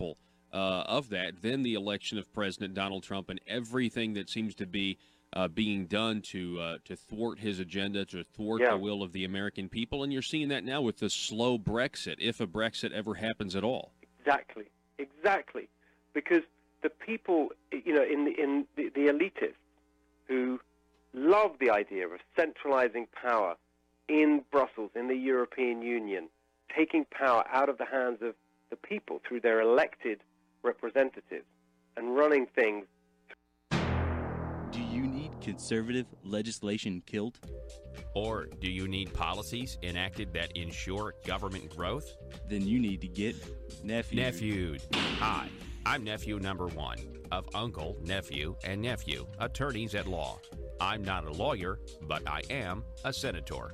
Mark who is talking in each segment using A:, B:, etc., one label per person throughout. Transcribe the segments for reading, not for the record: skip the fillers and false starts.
A: example of that than the election of President Donald Trump and everything that seems to be being done to thwart his agenda, to thwart the will of the American people. And you're seeing that now with the slow Brexit, if a Brexit ever happens at all.
B: Exactly. Because the people, in the elitists who love the idea of centralizing power in Brussels, in the European Union, taking power out of the hands of the people through their elected representatives and running things.
C: Do you need conservative legislation killed?
D: Or do you need policies enacted that ensure government growth?
C: Then you need to get
D: Nephewed. Hi, I'm nephew number 1 of uncle, nephew, and nephew, attorneys at law. I'm not a lawyer, but I am a senator.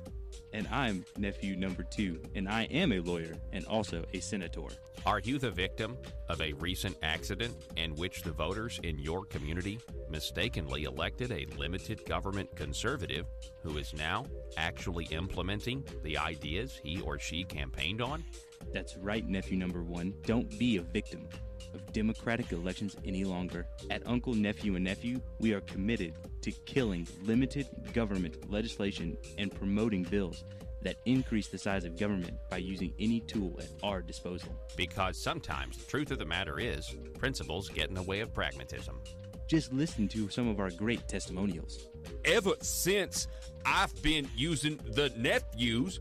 C: And I'm nephew number 2, and I am a lawyer and also a senator.
D: Are you the victim of a recent accident in which the voters in your community mistakenly elected a limited government conservative who is now actually implementing the ideas he or she campaigned on?
C: That's right, nephew number 1. Don't be a victim of democratic elections any longer. At Uncle, Nephew, and Nephew, we are committed to killing limited government legislation and promoting bills that increase the size of government by using any tool at our disposal.
D: Because sometimes the truth of the matter is, principles get in the way of pragmatism.
C: Just listen to some of our great testimonials.
E: Ever since I've been using the nephews,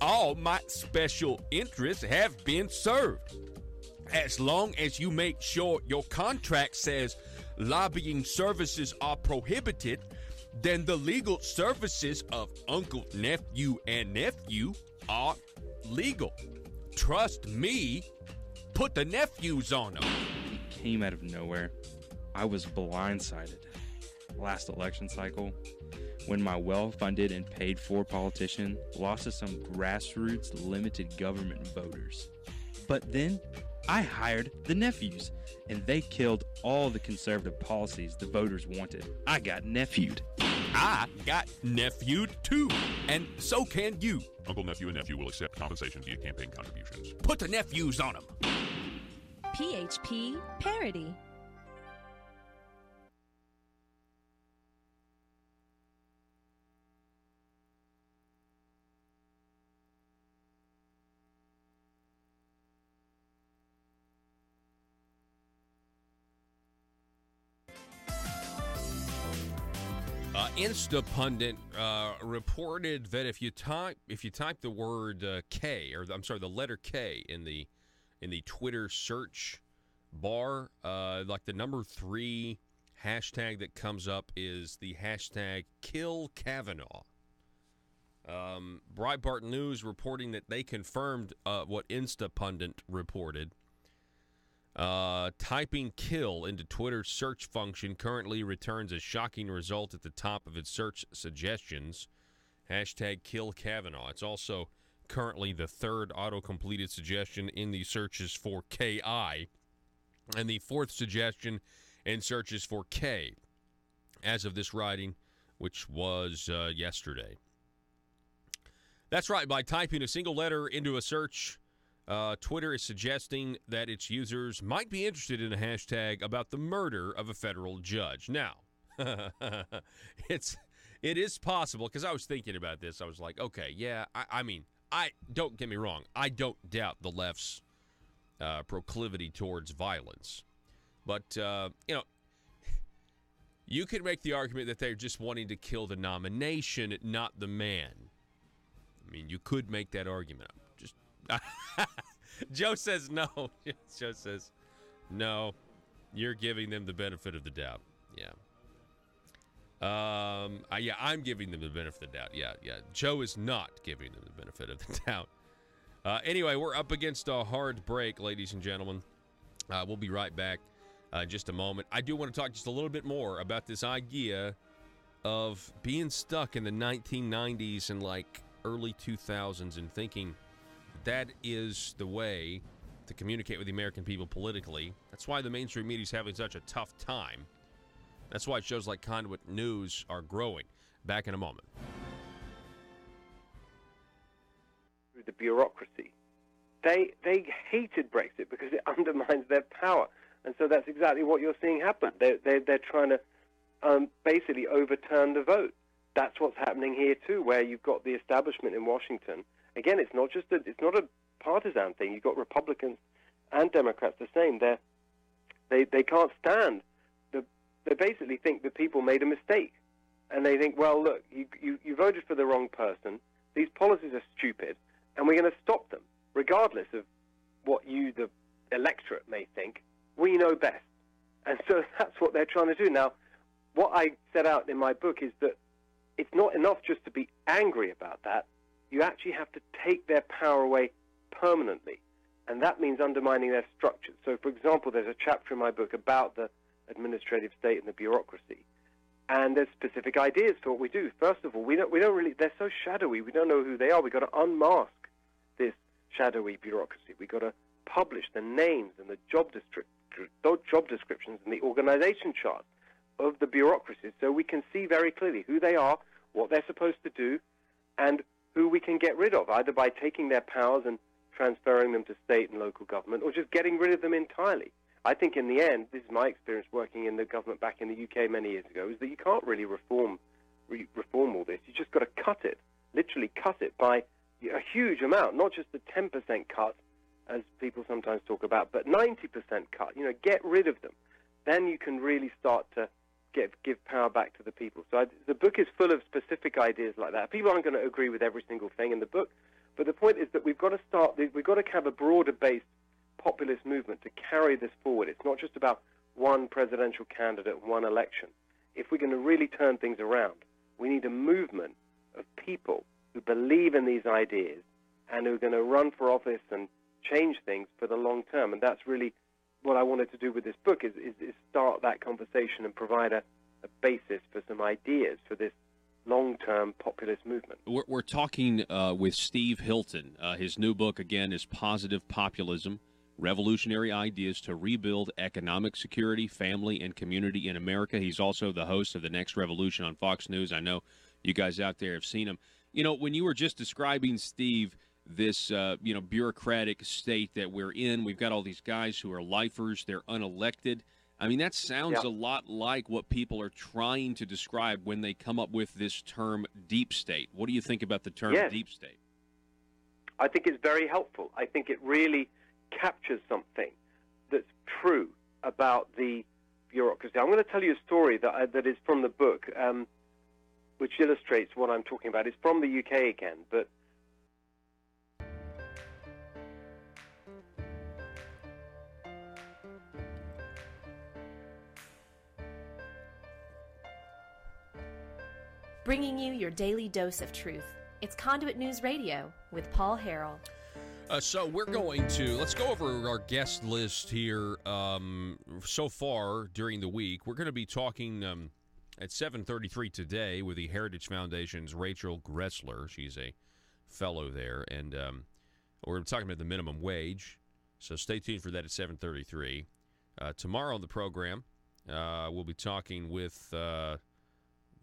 E: all my special interests have been served. As long as you make sure your contract says lobbying services are prohibited, then the legal services of uncle, nephew, and nephew are legal. Trust me, put the nephews on them.
F: It came out of nowhere. I was blindsided last election cycle when my well-funded and paid-for politician lost to some grassroots limited government voters. But then I hired the nephews, and they killed all the conservative policies the voters wanted. I got nephewed.
E: I got nephewed too, and so can you.
G: Uncle, nephew, and nephew will accept compensation via campaign contributions.
E: Put the nephews on them.
H: PHP Parody.
A: Instapundit reported that if you type the word K, or I'm sorry, the letter K in the Twitter search bar, like the number 3 hashtag that comes up is the hashtag Kill Kavanaugh. Breitbart News reporting that they confirmed what Instapundit reported. Typing kill into Twitter's search function currently returns a shocking result at the top of its search suggestions. Hashtag kill Kavanaugh. It's also currently the 3rd auto-completed suggestion in the searches for KI and the 4th suggestion in searches for K as of this writing, which was yesterday. That's right. By typing a single letter into a search, Twitter is suggesting that its users might be interested in a hashtag about the murder of a federal judge. Now, it is possible, because I was thinking about this. I was like, okay, yeah, I mean, don't get me wrong. I don't doubt the left's proclivity towards violence. But, you could make the argument that they're just wanting to kill the nomination, not the man. I mean, you could make that argument. Joe says no. Joe says no. You're giving them the benefit of the doubt. Yeah. I'm giving them the benefit of the doubt. Yeah. Joe is not giving them the benefit of the doubt. Anyway, we're up against a hard break, ladies and gentlemen. We'll be right back in just a moment. I do want to talk just a little bit more about this idea of being stuck in the 1990s and like early 2000s and thinking that is the way to communicate with the American people politically. That's why the mainstream media is having such a tough time. That's why shows like Conduit News are growing. Back in a moment.
B: Through the bureaucracy they hated Brexit because it undermines their power. And so that's exactly what you're seeing happen. They're trying to basically overturn the vote. That's what's happening here too, where you've got the establishment in Washington. Again, it's not a partisan thing. You've got Republicans and Democrats the same. They can't stand. They basically think the people made a mistake, and they think, well, look, you voted for the wrong person. These policies are stupid, and we're going to stop them, regardless of what you, the electorate, may think. We know best, and so that's what they're trying to do. Now, what I set out in my book is that it's not enough just to be angry about that. You actually have to take their power away permanently, and that means undermining their structures. So, for example, there's a chapter in my book about the administrative state and the bureaucracy, and there's specific ideas for what we do. First of all, we don't really, they're so shadowy, we don't know who they are. We've got to unmask this shadowy bureaucracy. We've got to publish the names and the job descriptions and the organization charts of the bureaucracies so we can see very clearly who they are, what they're supposed to do, and who we can get rid of, either by taking their powers and transferring them to state and local government, or just getting rid of them entirely. I think in the end, this is my experience working in the government back in the UK many years ago, is that you can't really reform all this. You just got to cut it, literally cut it by a huge amount, not just the 10% cut, as people sometimes talk about, but 90% cut. Get rid of them. Then you can really start to give power back to the people. So the book is full of specific ideas like that. People aren't going to agree with every single thing in the book, but the point is that we've got to have a broader-based populist movement to carry this forward. It's not just about one presidential candidate, one election. If we're going to really turn things around, we need a movement of people who believe in these ideas and who are going to run for office and change things for the long term. And that's really what I wanted to do with this book, is start that conversation and provide a basis for some ideas for this long-term populist movement.
A: We're talking with Steve Hilton. His new book, again, is Positive Populism, Revolutionary Ideas to Rebuild Economic Security, Family, and Community in America. He's also the host of The Next Revolution on Fox News. I know you guys out there have seen him. When you were just describing, Steve, this bureaucratic state that we're in, we've got all these guys who are lifers, they're unelected. I mean, that sounds a lot like what people are trying to describe when they come up with this term deep state. What do you think about the term deep state?
B: I think it's very helpful. I think it really captures something that's true about the bureaucracy. I'm going to tell you a story that is from the book, which illustrates what I'm talking about. It's from the UK again, but
H: bringing you your daily dose of truth. It's Conduit News Radio with Paul Harrell.
A: So we're going to, let's go over our guest list here so far during the week. We're going to be talking at 7:33 today with the Heritage Foundation's Rachel Gressler. She's a fellow there, and we're talking about the minimum wage. So stay tuned for that at 7:33. Tomorrow on the program, we'll be talking with...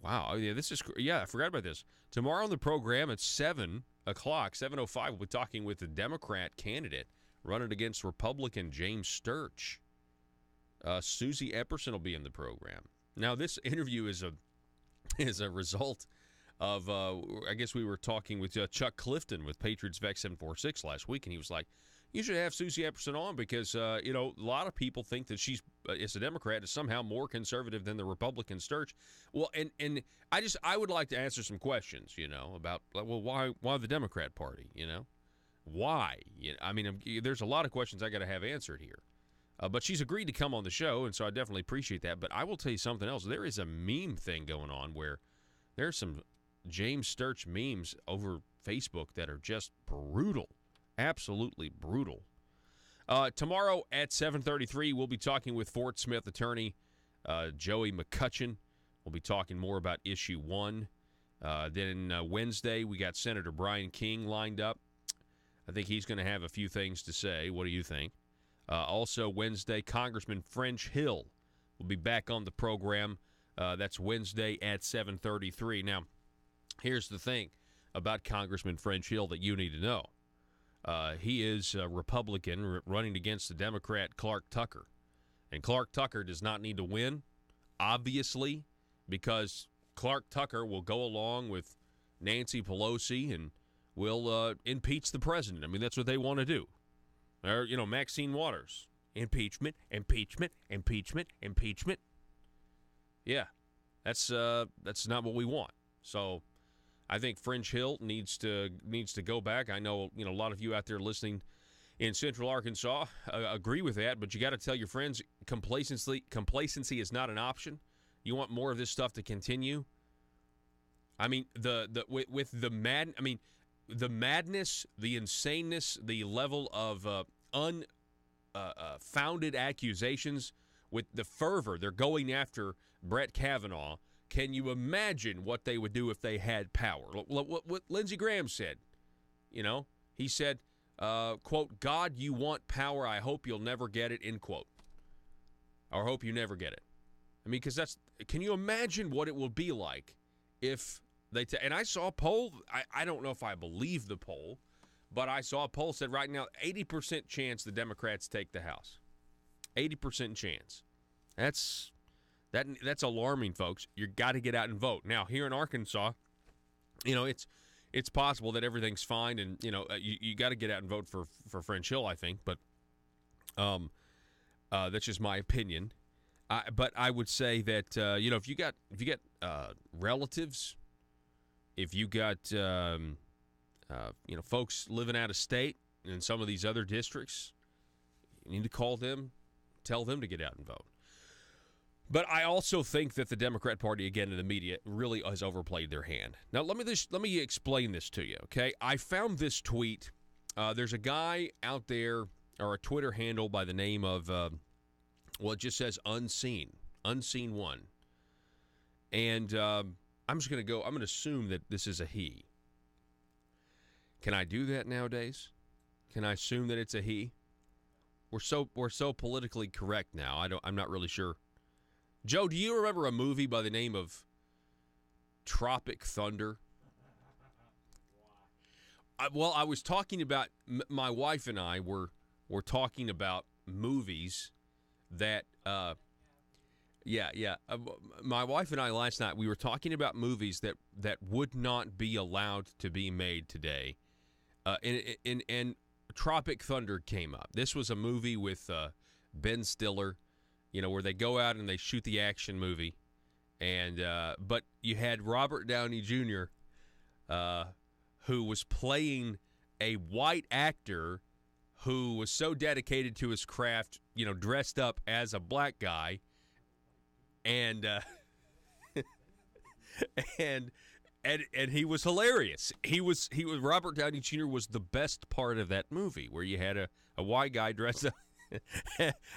A: I forgot about this. Tomorrow on the program at 7 o'clock, 7:05, we'll be talking with the Democrat candidate running against Republican James Sturch. Susie Epperson will be in the program. Now, this interview is a result of, I guess we were talking with Chuck Clifton with Patriots Vex 746 last week, and he was like, you should have Susie Epperson on because, a lot of people think that she's, as a Democrat, is somehow more conservative than the Republican Sturch. Well, and I would like to answer some questions, about, why the Democrat Party, Why? There's a lot of questions I got to have answered here. But she's agreed to come on the show, and so I definitely appreciate that. But I will tell you something else. There is a meme thing going on where there's some James Sturch memes over Facebook that are just brutal. Absolutely brutal. Tomorrow at 7:33, we'll be talking with Fort Smith attorney Joey McCutcheon. We'll be talking more about Issue 1. Then Wednesday, we got Senator Brian King lined up. I think he's going to have a few things to say. What do you think? Also Wednesday, Congressman French Hill will be back on the program. That's Wednesday at 7:33. Now, here's the thing about Congressman French Hill that you need to know. He is a Republican running against the Democrat Clark Tucker. And Clark Tucker does not need to win, obviously, because Clark Tucker will go along with Nancy Pelosi and will impeach the president. I mean, that's what they want to do. Or, Maxine Waters. Impeachment, impeachment, impeachment, impeachment. Yeah, that's not what we want. So I think French Hill needs to go back. I know a lot of you out there listening in Central Arkansas agree with that, but you got to tell your friends complacency is not an option. You want more of this stuff to continue. I mean, the madness, the insaneness, the level of founded accusations, with the fervor they're going after Brett Kavanaugh. Can you imagine what they would do if they had power? What Lindsey Graham said, he said, quote, "God, you want power. I hope you'll never get it," end quote. Or hope you never get it. I mean, because can you imagine what it will be like if they, and I saw a poll, I don't know if I believe the poll, but I saw a poll said right now 80% chance the Democrats take the House. 80% chance. That's alarming, folks. You got to get out and vote. Now, here in Arkansas, it's possible that everything's fine, and you got to get out and vote for French Hill, I think. But that's just my opinion. But I would say that if you got relatives, if you got folks living out of state in some of these other districts, you need to call them, tell them to get out and vote. But I also think that the Democrat Party, again, in the media, really has overplayed their hand. Now, let me explain this to you, okay? I found this tweet. There's a guy out there, or a Twitter handle by the name of, it just says Unseen One. And I'm just going to assume that this is a he. Can I do that nowadays? Can I assume that it's a he? We're so politically correct now. I'm not really sure. Joe, do you remember a movie by the name of Tropic Thunder? I was talking about, my wife and I were talking about movies that, my wife and I last night, we were talking about movies that would not be allowed to be made today. And Tropic Thunder came up. This was a movie with Ben Stiller, where they go out and they shoot the action movie. And but you had Robert Downey Jr., who was playing a white actor who was so dedicated to his craft, dressed up as a black guy. And and he was hilarious. He was Robert Downey Jr. was the best part of that movie, where you had a white guy dressed up.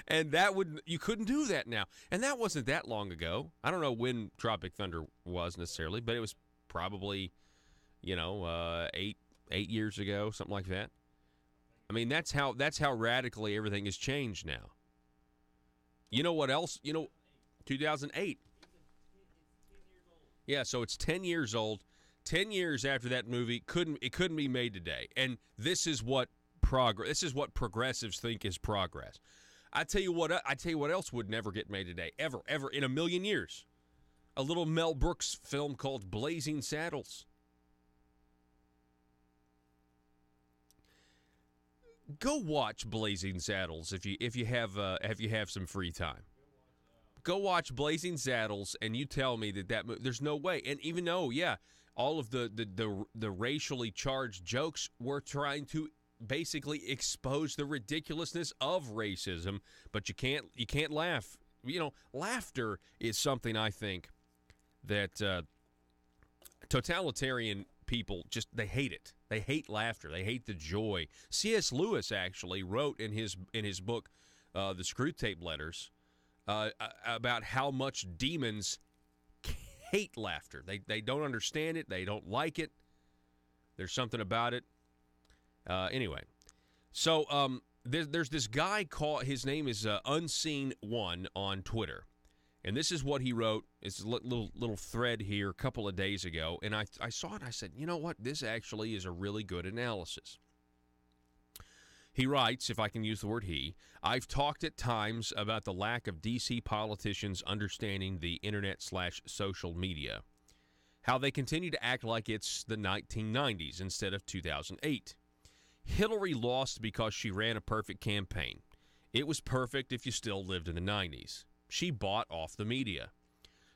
A: And you couldn't do that now. And that wasn't that long ago. I don't know when Tropic Thunder was necessarily, but it was probably, 8 years ago, something like that. I mean, that's how radically everything has changed now. You know what else? 2008. Yeah, so it's 10 years old. 10 years after that movie, it couldn't be made today. And this is what progress. This is what progressives think is progress. I tell you what else would never get made today, ever in a million years. A little Mel Brooks film called Blazing Saddles. Go watch Blazing Saddles if you have some free time. Go watch Blazing Saddles, and you tell me that there's no way. And even though, all of the racially charged jokes were trying to basically expose the ridiculousness of racism, but you can't laugh. Laughter is something I think that totalitarian people they hate it. They hate laughter. They hate the joy. C.S. Lewis actually wrote in his book, The Screwtape Letters, about how much demons hate laughter. They don't understand it. They don't like it. There's something about it. Anyway, so there's this guy called, his name is Unseen One on Twitter. And this is what he wrote. It's a little thread here a couple of days ago. And I saw it and I said, you know what? This actually is a really good analysis. He writes, if I can use the word he, I've talked at times about the lack of D.C. politicians understanding the internet/social media, how they continue to act like it's the 1990s instead of 2008. Hillary lost because she ran a perfect campaign. It was perfect if you still lived in the 90s. She bought off the media.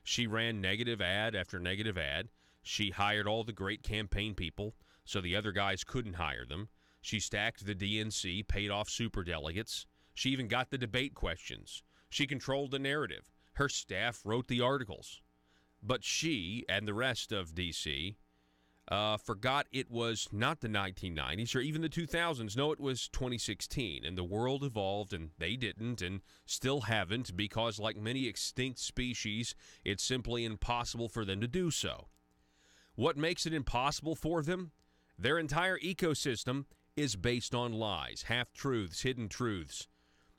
A: She ran negative ad after negative ad. She hired all the great campaign people so the other guys couldn't hire them. She stacked the DNC, paid off superdelegates. She even got the debate questions. She controlled the narrative. Her staff wrote the articles. But she and the rest of D.C. Forgot it was not the 1990s or even the 2000s. No, it was 2016, and the world evolved, and they didn't and still haven't because, like many extinct species, it's simply impossible for them to do so. What makes it impossible for them? Their entire ecosystem is based on lies, half-truths, hidden truths.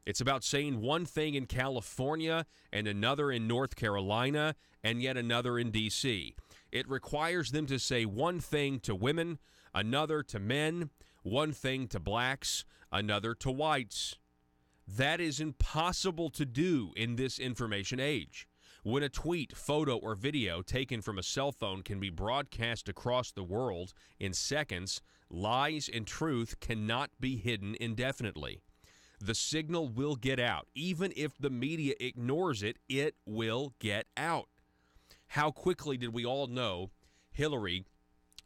A: It's about saying one thing in California and another in North Carolina and yet another in D.C. It requires them to say one thing to women, another to men, one thing to blacks, another to whites. That is impossible to do in this information age. When a tweet, photo, or video taken from a cell phone can be broadcast across the world in seconds, lies and truth cannot be hidden indefinitely. The signal will get out. Even if the media ignores it, it will get out. How quickly did we all know Hillary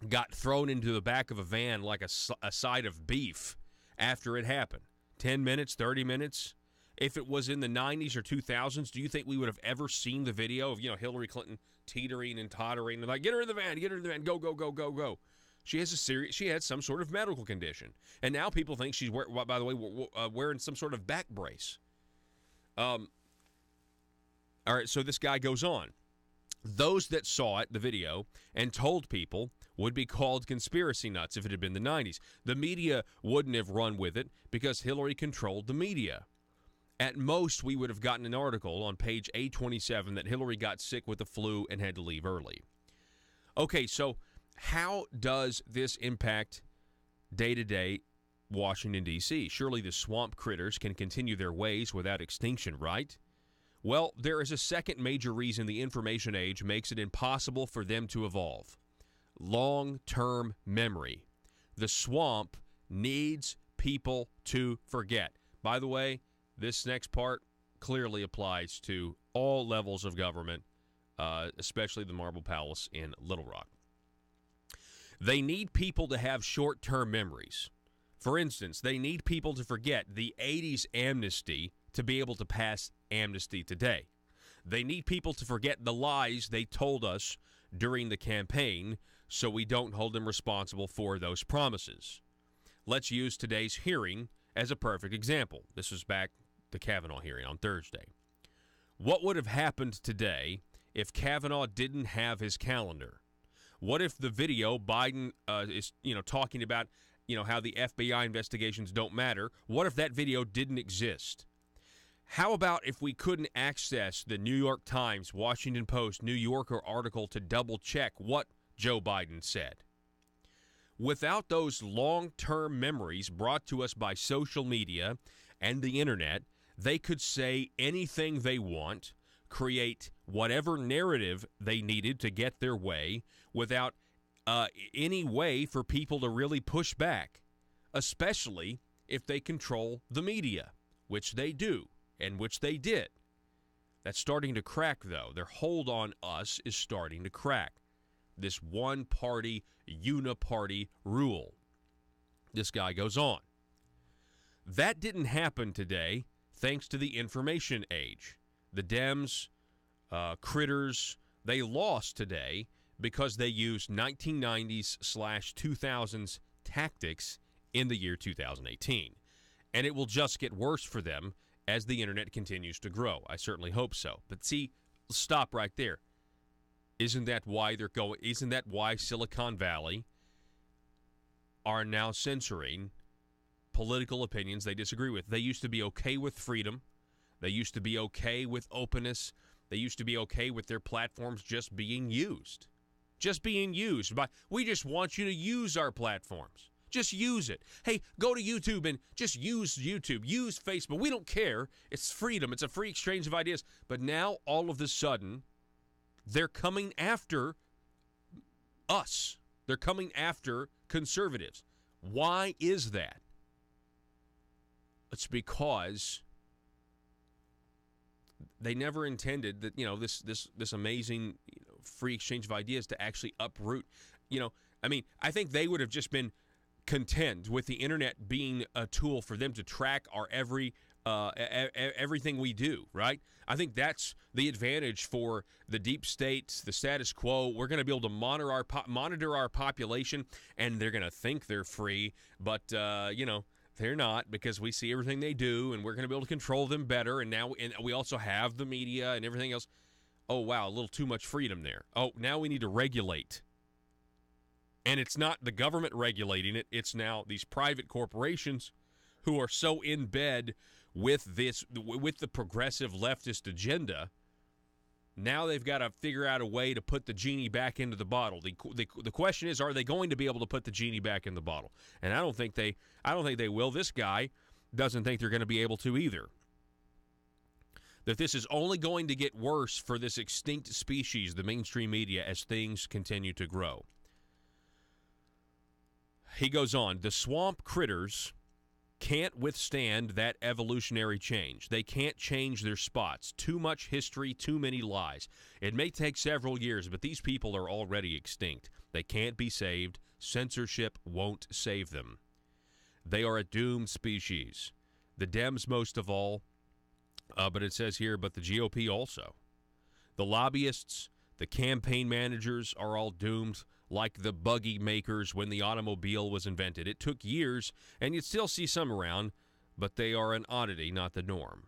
A: got thrown into the back of a van like a side of beef after it happened? 10 minutes, 30 minutes? If it was in the 90s or 2000s, do you think we would have ever seen the video of, Hillary Clinton teetering and tottering and like, get her in the van, go, go, go, go, go. She had some sort of medical condition. And now people think she's, by the way, wearing some sort of back brace. All right, so this guy goes on. Those that saw it, the video, and told people would be called conspiracy nuts if it had been the 90s. The media wouldn't have run with it because Hillary controlled the media. At most, we would have gotten an article on page 827 that Hillary got sick with the flu and had to leave early. Okay, so how does this impact day-to-day Washington, D.C.? Surely the swamp critters can continue their ways without extinction, right? Well, there is a second major reason the information age makes it impossible for them to evolve. Long-term memory. The swamp needs people to forget. By the way, this next part clearly applies to all levels of government, especially the Marble Palace in Little Rock. They need people to have short-term memories. For instance, they need people to forget the 80s amnesty to be able to pass amnesty today. They need people to forget the lies they told us during the campaign so we don't hold them responsible for those promises. Let's use today's hearing as a perfect example. This was back the Kavanaugh hearing on Thursday. What would have happened today if Kavanaugh didn't have his calendar? What if the video Biden is, talking about, how the FBI investigations don't matter? What if that video didn't exist? How about if we couldn't access the New York Times, Washington Post, New Yorker article to double check what Joe Biden said? Without those long-term memories brought to us by social media and the internet, they could say anything they want, create whatever narrative they needed to get their way without any way for people to really push back, especially if they control the media, which they do and which they did. That's starting to crack, though. Their hold on us is starting to crack. This one-party, uniparty rule. This guy goes on. That didn't happen today thanks to the information age. The Dems, critters, they lost today because they used 1990s/2000s tactics in the year 2018. And it will just get worse for them as the internet continues to grow. I certainly hope so. But see, stop right there. Isn't that why they're going? Isn't that why Silicon Valley are now censoring political opinions they disagree with? They used to be okay with freedom. They used to be okay with openness. They used to be okay with their platforms just being used. Just being used. But we just want you to use our platforms. Just use it. Hey, go to YouTube and just use YouTube. Use Facebook. We don't care. It's freedom. It's a free exchange of ideas. But now, all of a sudden, they're coming after us. They're coming after conservatives. Why is that? It's because they never intended that, this amazing free exchange of ideas to actually uproot. I think they would have just been content with the internet being a tool for them to track our everything we do, right? I think that's the advantage for the deep state, the status quo. We're going to be able to monitor our population, and they're going to think they're free, but they're not, because we see everything they do, and we're going to be able to control them better. And now we also have the media and everything else. Oh, wow, a little too much freedom there. Oh, now we need to regulate. And it's not the government regulating it. It's now these private corporations who are so in bed with the progressive leftist agenda. Now they've got to figure out a way to put the genie back into the bottle. The question is, are they going to be able to put the genie back in the bottle? And I don't think they will. This guy doesn't think they're going to be able to either. That this is only going to get worse for this extinct species, the mainstream media, as things continue to grow. He goes on, the swamp critters can't withstand that evolutionary change. They can't change their spots. Too much history, too many lies. It may take several years, but these people are already extinct. They can't be saved. Censorship won't save them. They are a doomed species. The Dems most of all, but it says here, but the GOP also. The lobbyists, the campaign managers are all doomed, like the buggy makers when the automobile was invented. It took years, and you'd still see some around, but they are an oddity, not the norm.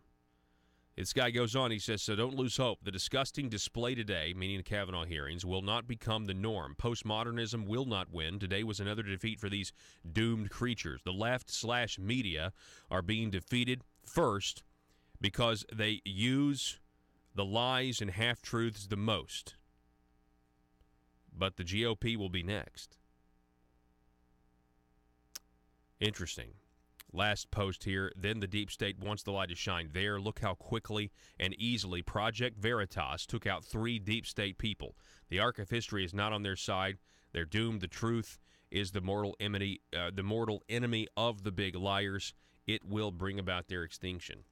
A: This guy goes on, he says, so don't lose hope. The disgusting display today, meaning the Kavanaugh hearings, will not become the norm. Postmodernism will not win. Today was another defeat for these doomed creatures. The left/media are being defeated first because they use the lies and half-truths the most. But the GOP will be next. Interesting. Last post here. Then the deep state wants the light to shine there. Look how quickly and easily Project Veritas took out 3 deep state people. The arc of history is not on their side. They're doomed. The truth is the mortal enemy of the big liars. It will bring about their extinction.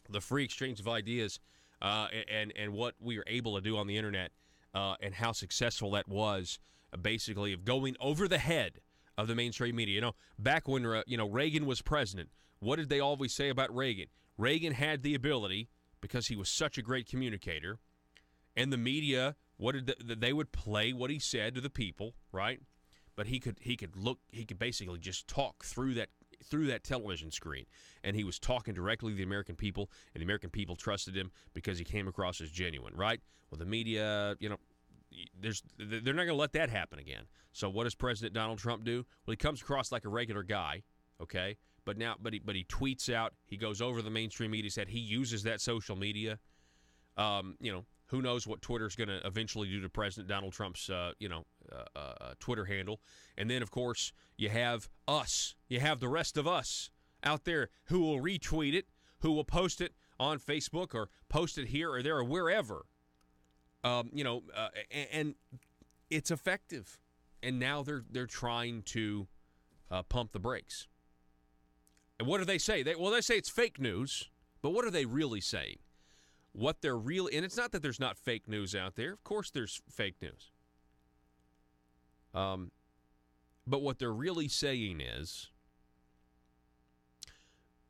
A: The free exchange of ideas and what we are able to do on the internet, and how successful that was, basically, of going over the head of the mainstream media. Back when Reagan was president, what did they always say about Reagan? Reagan had the ability, because he was such a great communicator, and the media, they would play what he said to the people, right? But he could basically just talk through that television screen, and he was talking directly to the American people, and the American people trusted him because he came across as genuine, right? Well, the media, they're not going to let that happen again. So what does President Donald Trump do? Well, he comes across like a regular guy, okay? But he tweets out. He goes over the mainstream media. Said he uses that social media. Who knows what Twitter's going to eventually do to President Donald Trump's Twitter handle? And then, of course, you have us. You have the rest of us out there who will retweet it, who will post it on Facebook or post it here or there or wherever. And it's effective. And now they're trying to pump the brakes. And what do they say? They say it's fake news, but what are they really saying? What they're really, and it's not that there's not fake news out there. Of course there's fake news. But what they're really saying is,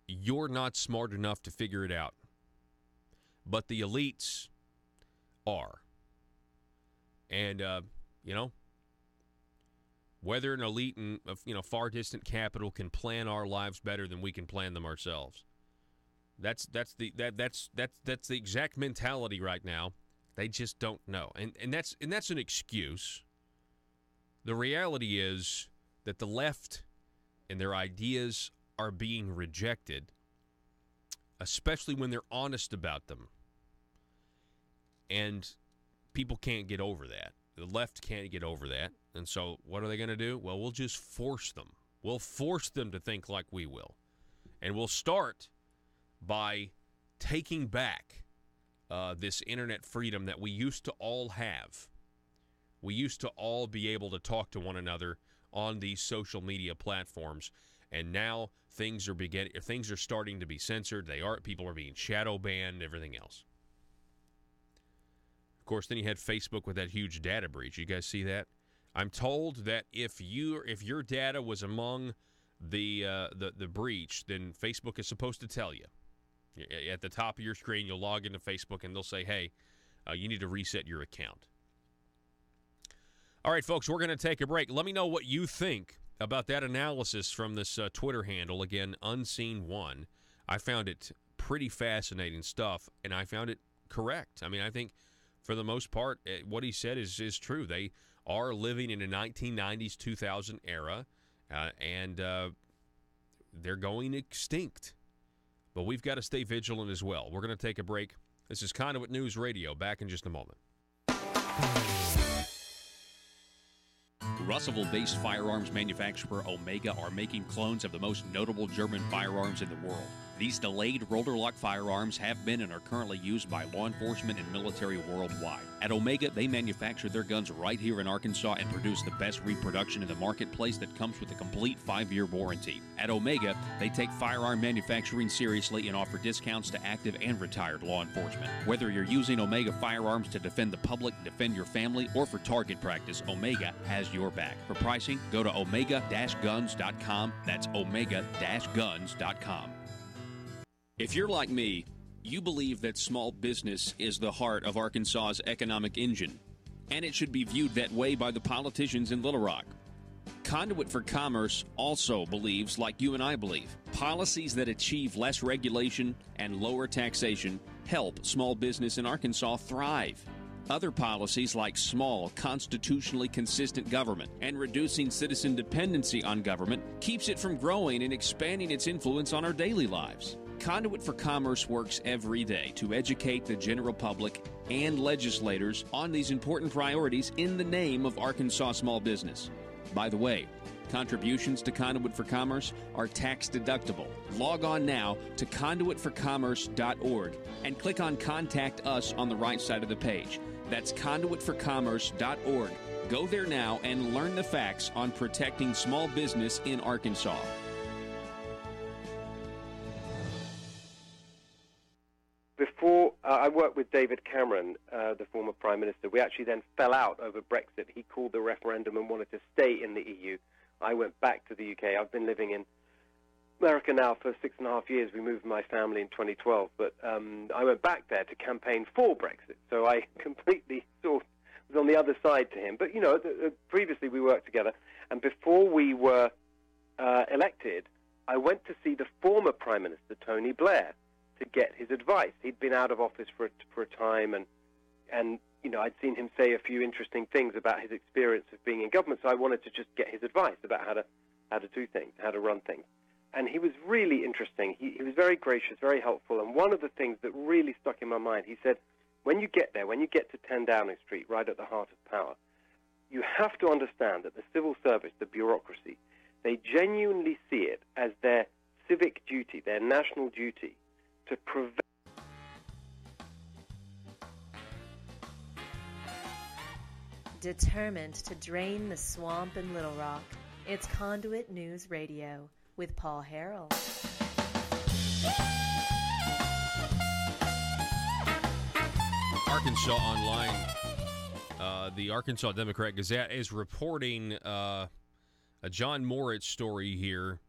A: you're not smart enough to figure it out. But the elites are. And, whether an elite in far distant capital can plan our lives better than we can plan them ourselves. That's the exact mentality right now. They just don't know. And that's an excuse. The reality is that the left and their ideas are being rejected, especially when they're honest about them. And people can't get over that. The left can't get over that. And so what are they going to do? Well, we'll just force them. We'll force them to think like we will. And we'll start by taking back this internet freedom that we used to all have. We used to all be able to talk to one another on these social media platforms, and now things are starting to be censored. People are being shadow banned, everything else. Of course, then you had Facebook with that huge data breach. You guys see that? I'm told that if your data was among the breach, then Facebook is supposed to tell you. At the top of your screen, you'll log into Facebook, and they'll say, hey, you need to reset your account. All right, folks, we're going to take a break. Let me know what you think about that analysis from this Twitter handle. Again, Unseen1. I found it pretty fascinating stuff, and I found it correct. I mean, I think for the most part, what he said is true. They are living in a 1990s, 2000 era, and they're going extinct. But we've got to stay vigilant as well. We're going to take a break. This is Conduit News Radio. Back in just a moment.
I: Russellville-based firearms manufacturer Omega are making clones of the most notable German firearms in the world. These delayed rotor-lock firearms have been and are currently used by law enforcement and military worldwide. At Omega, they manufacture their guns right here in Arkansas and produce the best reproduction in the marketplace that comes with a complete 5-year warranty. At Omega, they take firearm manufacturing seriously and offer discounts to active and retired law enforcement. Whether you're using Omega firearms to defend the public, defend your family, or for target practice, Omega has your back. For pricing, go to omega-guns.com. That's omega-guns.com. If you're like me, you believe that small business is the heart of Arkansas's economic engine, and it should be viewed that way by the politicians in Little Rock. Conduit for Commerce also believes, like you and I believe, policies that achieve less regulation and lower taxation help small business in Arkansas thrive. Other policies like small, constitutionally consistent government and reducing citizen dependency on government keeps it from growing and expanding its influence on our daily lives. Conduit for Commerce works every day to educate the general public and legislators on these important priorities in the name of Arkansas small business. By the way, contributions to Conduit for Commerce are tax deductible. Log on now to conduitforcommerce.org and click on Contact Us on the right side of the page. That's conduitforcommerce.org. Go there now and learn the facts on protecting small business in Arkansas.
B: Before I worked with David Cameron, the former Prime Minister. We actually then fell out over Brexit. He called the referendum and wanted to stay in the EU. I went back to the UK. I've been living in America now for 6.5 years. We moved my family in 2012. But I went back there to campaign for Brexit. So I completely was on the other side to him. But, previously we worked together. And before we were elected, I went to see the former Prime Minister, Tony Blair, to get his advice. He'd been out of office for a time, and I'd seen him say a few interesting things about his experience of being in government, so I wanted to just get his advice about how to do things, how to run things. And he was really interesting. He was very gracious, very helpful, and one of the things that really stuck in my mind, he said, when you get there, when you get to 10 Downing Street, right at the heart of power, you have to understand that the civil service, the bureaucracy, they genuinely see it as their civic duty, their national duty, to prevent.
H: Determined to drain the swamp in Little Rock, it's Conduit News Radio with Paul Harrell.
A: Arkansas Online, the Arkansas Democrat Gazette is reporting a John Moritz story here.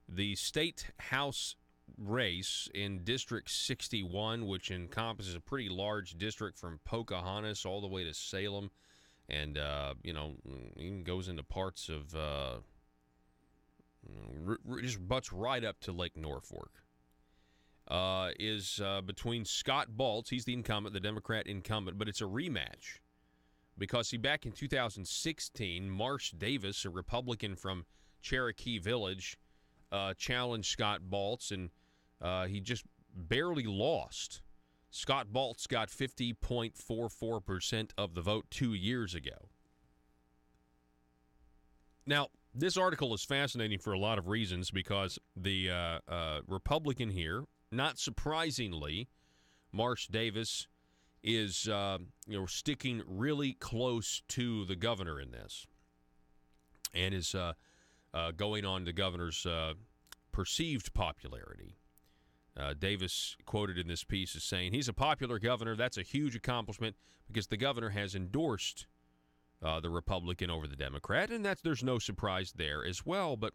A: The state house race in District 61, which encompasses a pretty large district from Pocahontas all the way to Salem, and even goes into parts of just butts right up to Lake Norfolk, is between Scott Baltz, he's the incumbent, the Democrat incumbent, but it's a rematch because back in 2016, Marsh Davis, a Republican from Cherokee Village, challenged Scott Baltz, and he just barely lost. Scott Baltz got 50.44% of the vote 2 years ago. Now, This article is fascinating for a lot of reasons because the Republican here, not surprisingly, Marsh Davis, is sticking really close to the governor in this, and is going on the governor's perceived popularity. Davis, quoted in this piece, is saying, he's a popular governor. That's a huge accomplishment because the governor has endorsed the Republican over the Democrat, and there's no surprise there as well. But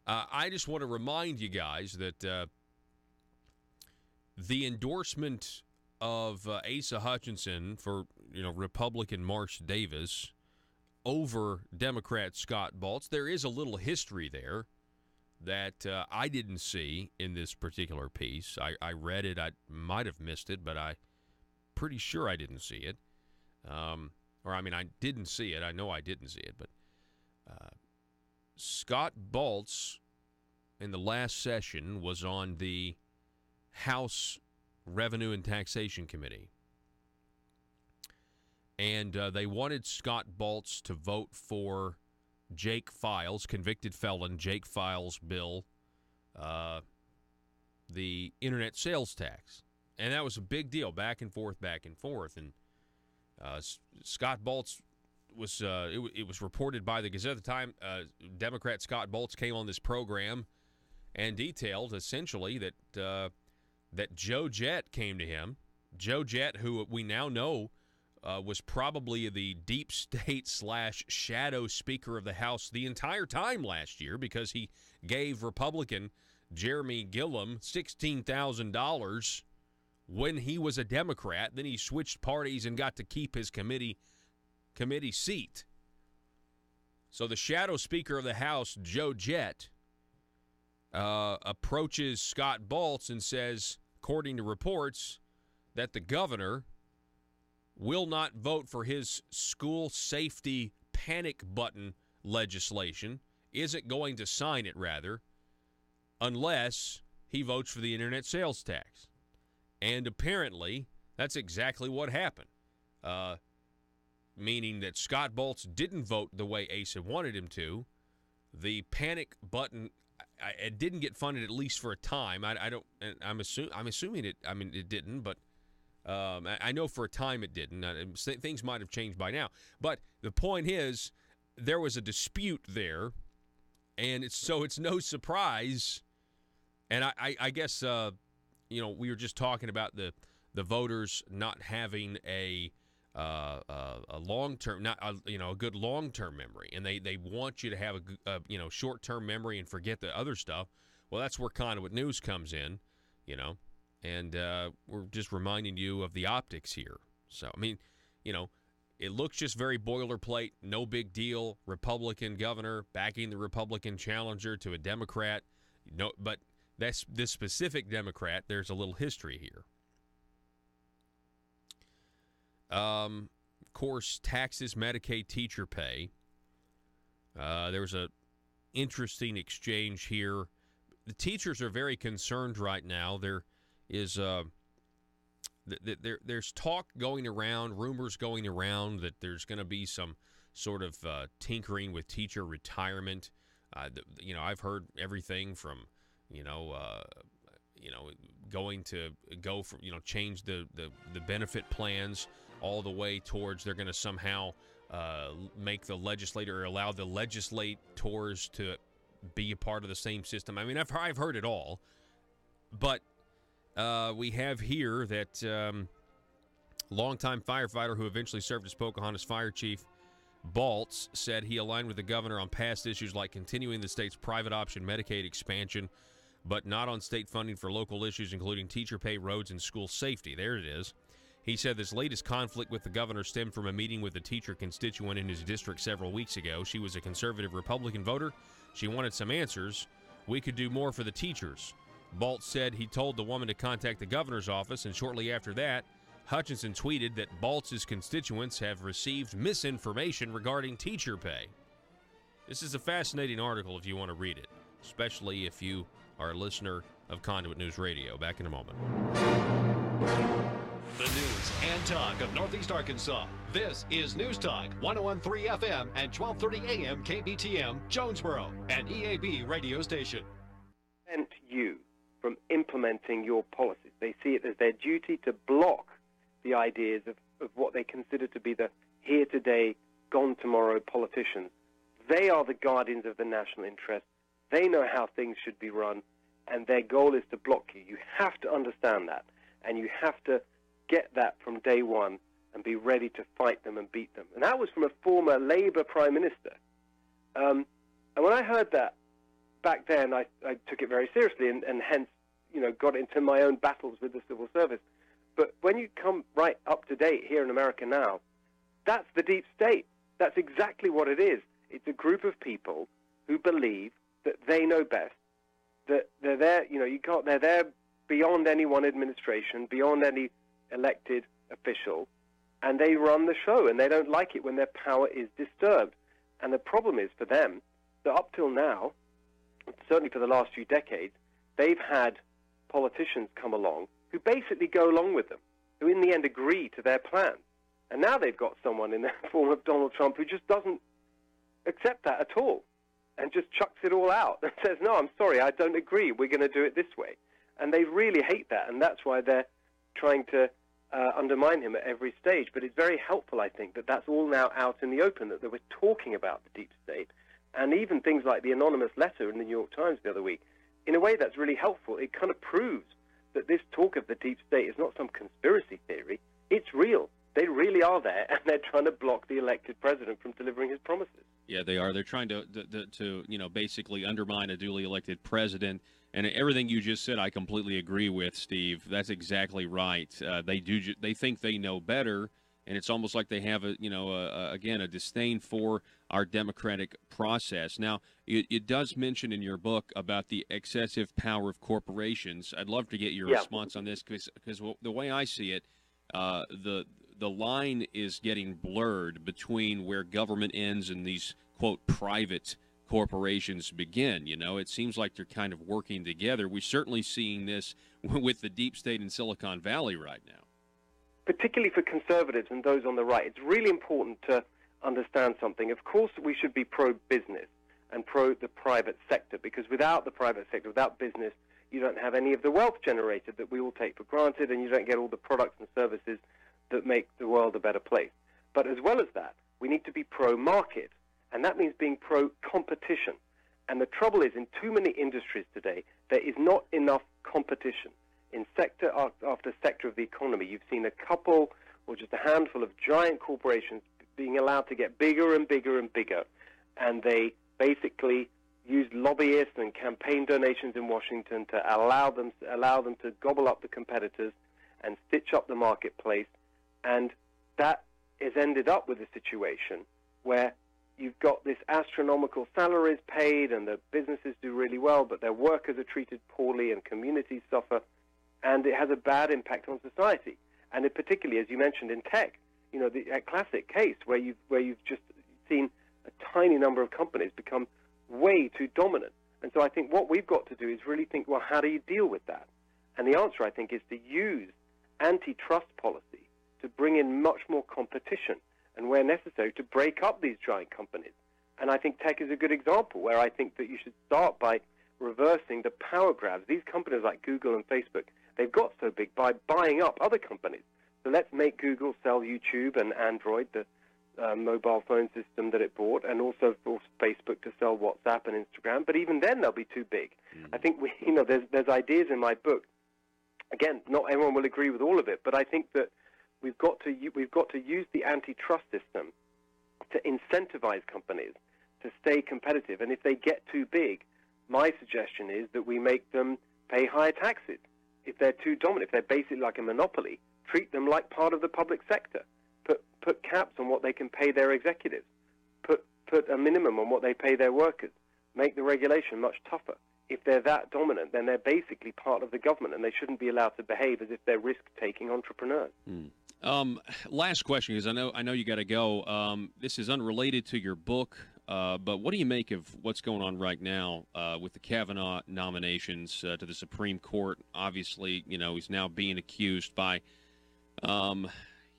A: I just want to remind you guys that the endorsement of Asa Hutchinson for Republican Marsh Davis over Democrat Scott Baltz, there is a little history there that I didn't see in this particular piece. I read it. I might have missed it, but I'm pretty sure I didn't see it. I didn't see it. I know I didn't see it. But Scott Baltz in the last session was on the House Revenue and Taxation Committee. And they wanted Scott Baltz to vote for Jake Files, convicted felon Jake Files' bill, the internet sales tax. And that was a big deal, back and forth. And Scott Baltz was, it was reported by the Gazette at the time, Democrat Scott Baltz came on this program and detailed essentially that Joe Jett came to him. Joe Jett, who we now know was probably the deep state / shadow Speaker of the House the entire time last year because he gave Republican Jeremy Gillum $16,000 when he was a Democrat. Then he switched parties and got to keep his committee seat. So the shadow Speaker of the House, Joe Jett, approaches Scott Baltz and says, according to reports, that the governor will not vote for his school safety panic button legislation, isn't going to sign it, rather, unless he votes for the internet sales tax. And apparently, that's exactly what happened, meaning that Scott Baltz didn't vote the way Asa wanted him to. The panic button it didn't get funded, at least for a time. I'm assuming it. I mean, it didn't, but I know for a time it didn't. Things might have changed by now. But the point is, there was a dispute there, and it's no surprise. And I guess we were just talking about the voters not having a long-term, a good long-term memory, and they want you to have a short-term memory and forget the other stuff. Well, that's where Conduit News comes in, and we're just reminding you of the optics here. So, I mean, it looks just very boilerplate, no big deal. Republican governor backing the Republican challenger to a Democrat. But that's this specific Democrat. There's a little history here. Of course, taxes, Medicaid, teacher pay. There was a interesting exchange here. The teachers are very concerned right now. There is there's talk going around, rumors going around that there's going to be some sort of tinkering with teacher retirement. I've heard everything from going to go from change the benefit plans all the way towards they're going to somehow make the legislator or allow the legislators to be a part of the same system. I mean, I've heard it all, but we have here that longtime firefighter who eventually served as Pocahontas Fire Chief Baltz said he aligned with the governor on past issues like continuing the state's private option Medicaid expansion, but not on state funding for local issues including teacher pay, roads, and school safety. There it is. He said this latest conflict with the governor stemmed from a meeting with a teacher constituent in his district several weeks ago. She was a conservative Republican voter. She wanted some answers. We could do more for the teachers. Baltz said he told the woman to contact the governor's office, and shortly after that, Hutchinson tweeted that Baltz's constituents have received misinformation regarding teacher pay. This is a fascinating article if you want to read it, especially if you are a listener of Conduit News Radio. Back in a moment.
I: The news and
J: Talk of Northeast Arkansas. This is News Talk 101.3 FM and 12:30 AM KBTM, Jonesboro, an EAB radio station.
B: Prevent you from implementing your policies. They see it as their duty to block the ideas of what they consider to be the here today, gone tomorrow politicians. They are the guardians of the national interest. They know how things should be run, and their goal is to block you. You have to understand that, and you have to get that from day one and be ready to fight them and beat them. And that was from a former Labour Prime Minister. And when I heard that back then, I took it very seriously and hence, got into my own battles with the civil service. But when you come right up to date here in America now, that's the deep state. That's exactly what it is. It's a group of people who believe that they know best, that they're there, they're there beyond any one administration, beyond any elected official, and they run the show, and they don't like it when their power is disturbed. And the problem is for them that up till now, certainly for the last few decades, they've had politicians come along who basically go along with them, who in the end agree to their plans. And now they've got someone in the form of Donald Trump who just doesn't accept that at all and just chucks it all out and says, no, I'm sorry, I don't agree, we're going to do it this way. And they really hate that, and that's why they're trying to undermine him at every stage. But it's very helpful, I think, that that's all now out in the open, that we're talking about the deep state, and even things like the anonymous letter in the New York Times the other week. In a way, that's really helpful. It kind of proves that this talk of the deep state is not some conspiracy theory. It's real. They really are there, and they're trying to block the elected president from delivering his promises.
I: Yeah, they are. They're trying to basically undermine a duly elected president. And everything you just said, I completely agree with, Steve. That's exactly right. They think they know better, and it's almost like they have a disdain for our democratic process. Now, it does mention in your book about the excessive power of corporations. I'd love to get your response on this because the way I see it, the line is getting blurred between where government ends and these quote private corporations begin. It seems like they're kind of working together. We're certainly seeing this with the deep state in Silicon Valley right now.
B: Particularly for conservatives and those on the right, it's really important to understand something. Of course, we should be pro-business and pro the private sector, because without the private sector, without business, you don't have any of the wealth generated that we all take for granted, and you don't get all the products and services that make the world a better place. But as well as that, we need to be pro-market. And that means being pro-competition. And the trouble is, in too many industries today, there is not enough competition. In sector after sector of the economy, you've seen a couple or just a handful of giant corporations being allowed to get bigger and bigger and bigger. And they basically use lobbyists and campaign donations in Washington to allow them to gobble up the competitors and stitch up the marketplace. And that has ended up with a situation where you've got this astronomical salaries paid, and the businesses do really well, but their workers are treated poorly, and communities suffer, and it has a bad impact on society. And particularly, as you mentioned, in tech, a classic case where you've just seen a tiny number of companies become way too dominant. And so I think what we've got to do is really think, well, how do you deal with that? And the answer, I think, is to use antitrust policy to bring in much more competition, and where necessary, to break up these giant companies. And I think tech is a good example, where I think that you should start by reversing the power grabs. These companies like Google and Facebook, they've got so big by buying up other companies. So let's make Google sell YouTube and Android, the mobile phone system that it bought, and also force Facebook to sell WhatsApp and Instagram. But even then, they'll be too big. I think there's ideas in my book. Again, not everyone will agree with all of it, but I think that we've got to use the antitrust system to incentivize companies to stay competitive. And if they get too big, my suggestion is that we make them pay higher taxes. If they're too dominant, if they're basically like a monopoly, treat them like part of the public sector. Put caps on what they can pay their executives. Put a minimum on what they pay their workers. Make the regulation much tougher. If they're that dominant, then they're basically part of the government, and they shouldn't be allowed to behave as if they're risk-taking entrepreneurs.
I: Last question, because I know you got to go. This is unrelated to your book, but what do you make of what's going on right now with the Kavanaugh nominations to the Supreme Court? Obviously, he's now being accused by,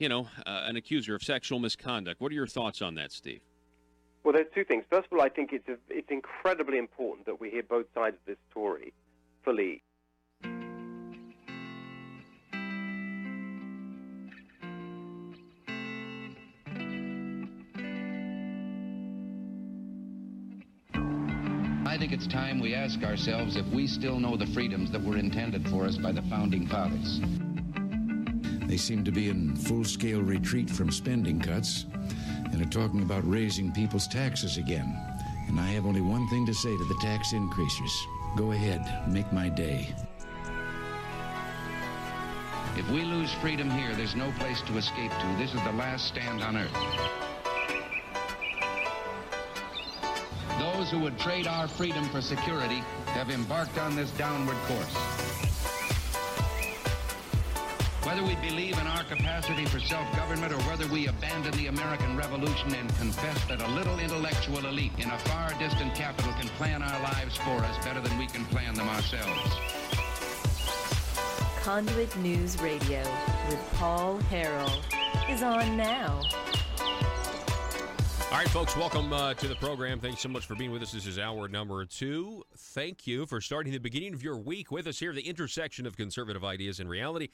I: an accuser of sexual misconduct. What are your thoughts on that, Steve?
B: Well, there's two things. First of all, I think it's incredibly important that we hear both sides of this story fully.
K: I think it's time we ask ourselves if we still know the freedoms that were intended for us by the Founding Fathers.
L: They seem to be in full-scale retreat from spending cuts and are talking about raising people's taxes again. And I have only one thing to say to the tax increasers. Go ahead, make my day.
K: If we lose freedom here, there's no place to escape to. This is the last stand on earth. Those who would trade our freedom for security have embarked on this downward course. Whether we believe in our capacity for self-government or whether we abandon the American Revolution and confess that a little intellectual elite in a far distant capital can plan our lives for us better than we can plan them ourselves.
H: Conduit News Radio with Paul Harrell is on now.
A: All right, folks, welcome to the program. Thanks so much for being with us. This is hour number 2. Thank you for starting the beginning of your week with us here, the intersection of conservative ideas and reality.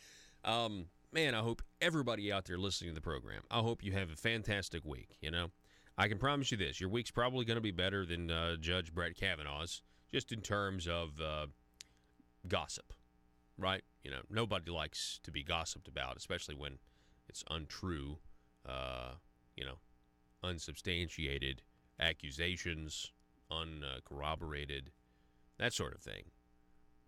A: Man, I hope everybody out there listening to the program, I hope you have a fantastic week, I can promise you this, your week's probably going to be better than Judge Brett Kavanaugh's, just in terms of gossip, right? Nobody likes to be gossiped about, especially when it's untrue, unsubstantiated accusations, uncorroborated, that sort of thing.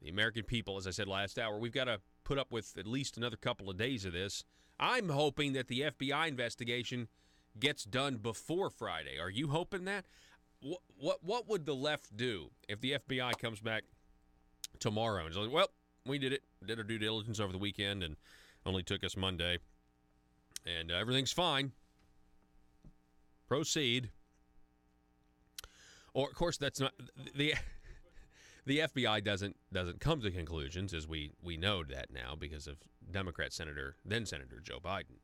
A: The American people, as I said last hour, we've got to put up with at least another couple of days of this. I'm hoping that the FBI investigation gets done before Friday. Are you hoping that? What would the left do if the FBI comes back tomorrow and says, well, we did our due diligence over the weekend and only took us Monday, and everything's fine. Proceed. Or, of course, that's not the FBI doesn't come to conclusions, as we know that now because of then Senator Joe Biden.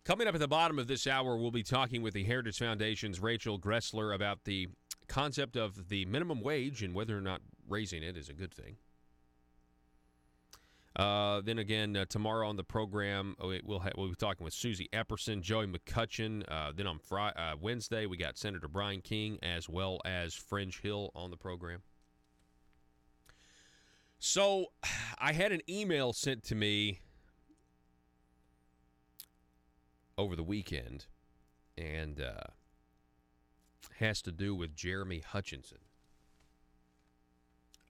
A: Coming up at the bottom of this hour, we'll be talking with the Heritage Foundation's Rachel Gressler about the concept of the minimum wage and whether or not raising it is a good thing. Then again, tomorrow on the program, we'll be talking with Susie Epperson, Joey McCutcheon. Then on Wednesday, we got Senator Brian King as well as Fringe Hill on the program. So I had an email sent to me over the weekend, and has to do with Jeremy Hutchinson.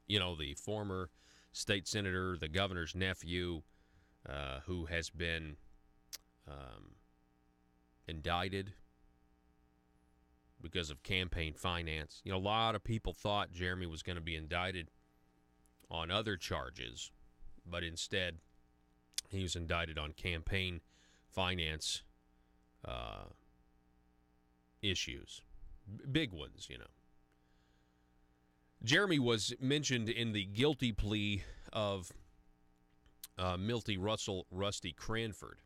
A: The former state senator, the governor's nephew, who has been indicted because of campaign finance. A lot of people thought Jeremy was going to be indicted on other charges, but instead he was indicted on campaign finance issues. Big ones, Jeremy was mentioned in the guilty plea of Milty Russell Rusty Cranford.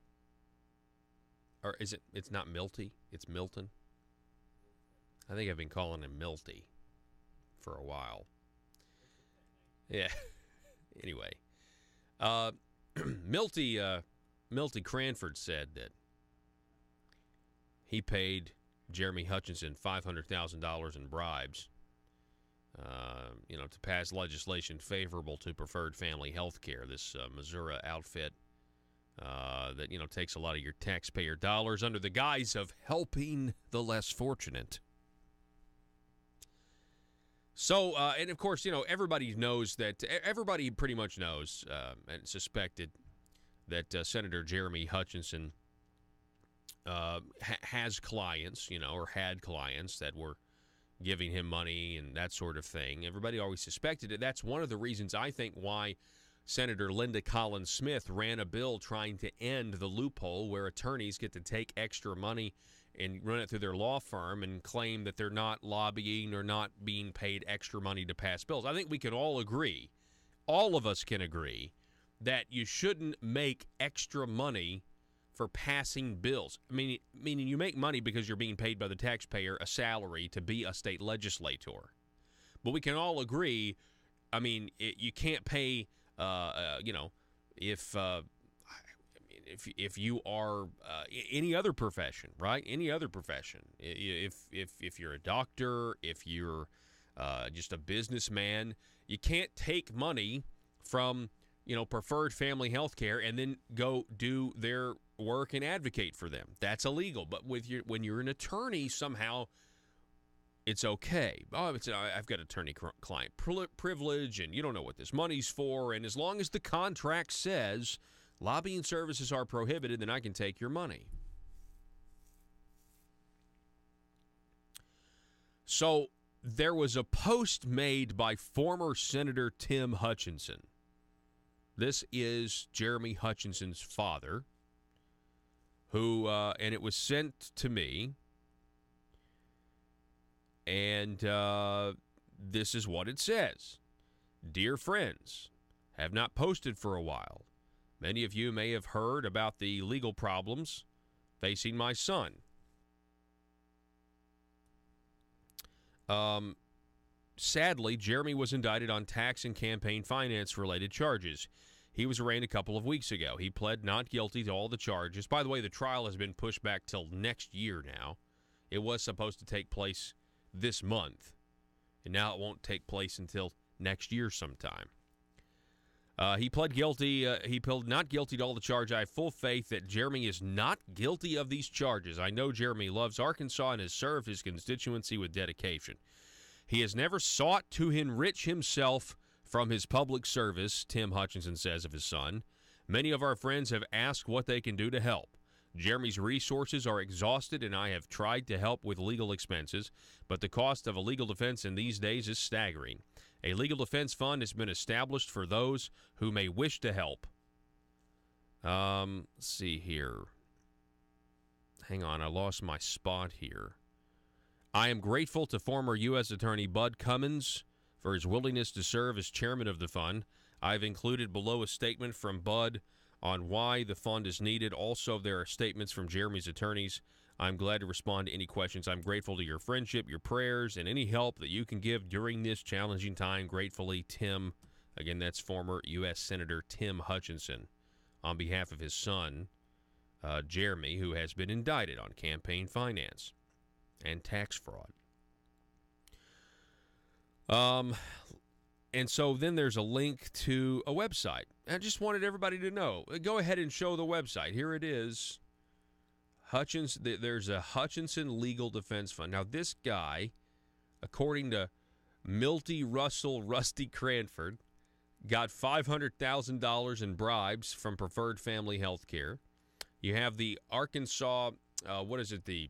A: Or is it? It's not Milty. It's Milton. I think I've been calling him Milty for a while. Yeah. Anyway, Milty Cranford said that he paid Jeremy Hutchinson $500,000 in bribes. To pass legislation favorable to preferred family health care, this Missouri outfit that, takes a lot of your taxpayer dollars under the guise of helping the less fortunate. So, and of course, everybody knows that, everybody pretty much knows and suspected that Senator Jeremy Hutchinson has clients, or had clients that were giving him money and that sort of thing. Everybody always suspected it. That's one of the reasons, I think, why Senator Linda Collins Smith ran a bill trying to end the loophole where attorneys get to take extra money and run it through their law firm and claim that they're not lobbying or not being paid extra money to pass bills. I think we can all agree, all of us can agree, that you shouldn't make extra money for passing bills. Meaning you make money because you're being paid by the taxpayer a salary to be a state legislator. But we can all agree, you can't pay, if you are any other profession, right? Any other profession. If you're a doctor, if you're just a businessman, you can't take money from preferred family health care and then go do their work and advocate for them. That's illegal. But when you're an attorney, somehow it's okay. I've got attorney-client privilege, and you don't know what this money's for. And as long as the contract says lobbying services are prohibited, then I can take your money. So there was a post made by former Senator Tim Hutchinson. This is Jeremy Hutchinson's father, who, and it was sent to me, and this is what it says. Dear friends, have not posted for a while. Many of you may have heard about the legal problems facing my son. Sadly, Jeremy was indicted on tax and campaign finance-related charges. He was arraigned a couple of weeks ago. He pled not guilty to all the charges. By the way, the trial has been pushed back till next year now. It was supposed to take place this month, and now it won't take place until next year sometime. He pled guilty. He pled not guilty to all the charges. I have full faith that Jeremy is not guilty of these charges. I know Jeremy loves Arkansas and has served his constituency with dedication. He has never sought to enrich himself from his public service, Tim Hutchinson says of his son. Many of our friends have asked what they can do to help. Jeremy's resources are exhausted, and I have tried to help with legal expenses, but the cost of a legal defense in these days is staggering. A legal defense fund has been established for those who may wish to help. Let's see here. Hang on, I lost my spot here. I am grateful to former U.S. Attorney Bud Cummins for his willingness to serve as chairman of the fund. I've included below a statement from Bud on why the fund is needed. Also, there are statements from Jeremy's attorneys. I'm glad to respond to any questions. I'm grateful to your friendship, your prayers, and any help that you can give during this challenging time. Gratefully, Tim. Again, that's former U.S. Senator Tim Hutchinson on behalf of his son, Jeremy, who has been indicted on campaign finance and tax fraud. And so then there's a link to a website. I just wanted everybody to know. Go ahead and show the website. Here it is. There's a Hutchinson Legal Defense Fund. Now, this guy, according to Milty Russell Rusty Cranford, got $500,000 in bribes from Preferred Family Health Care. You have the Arkansas, you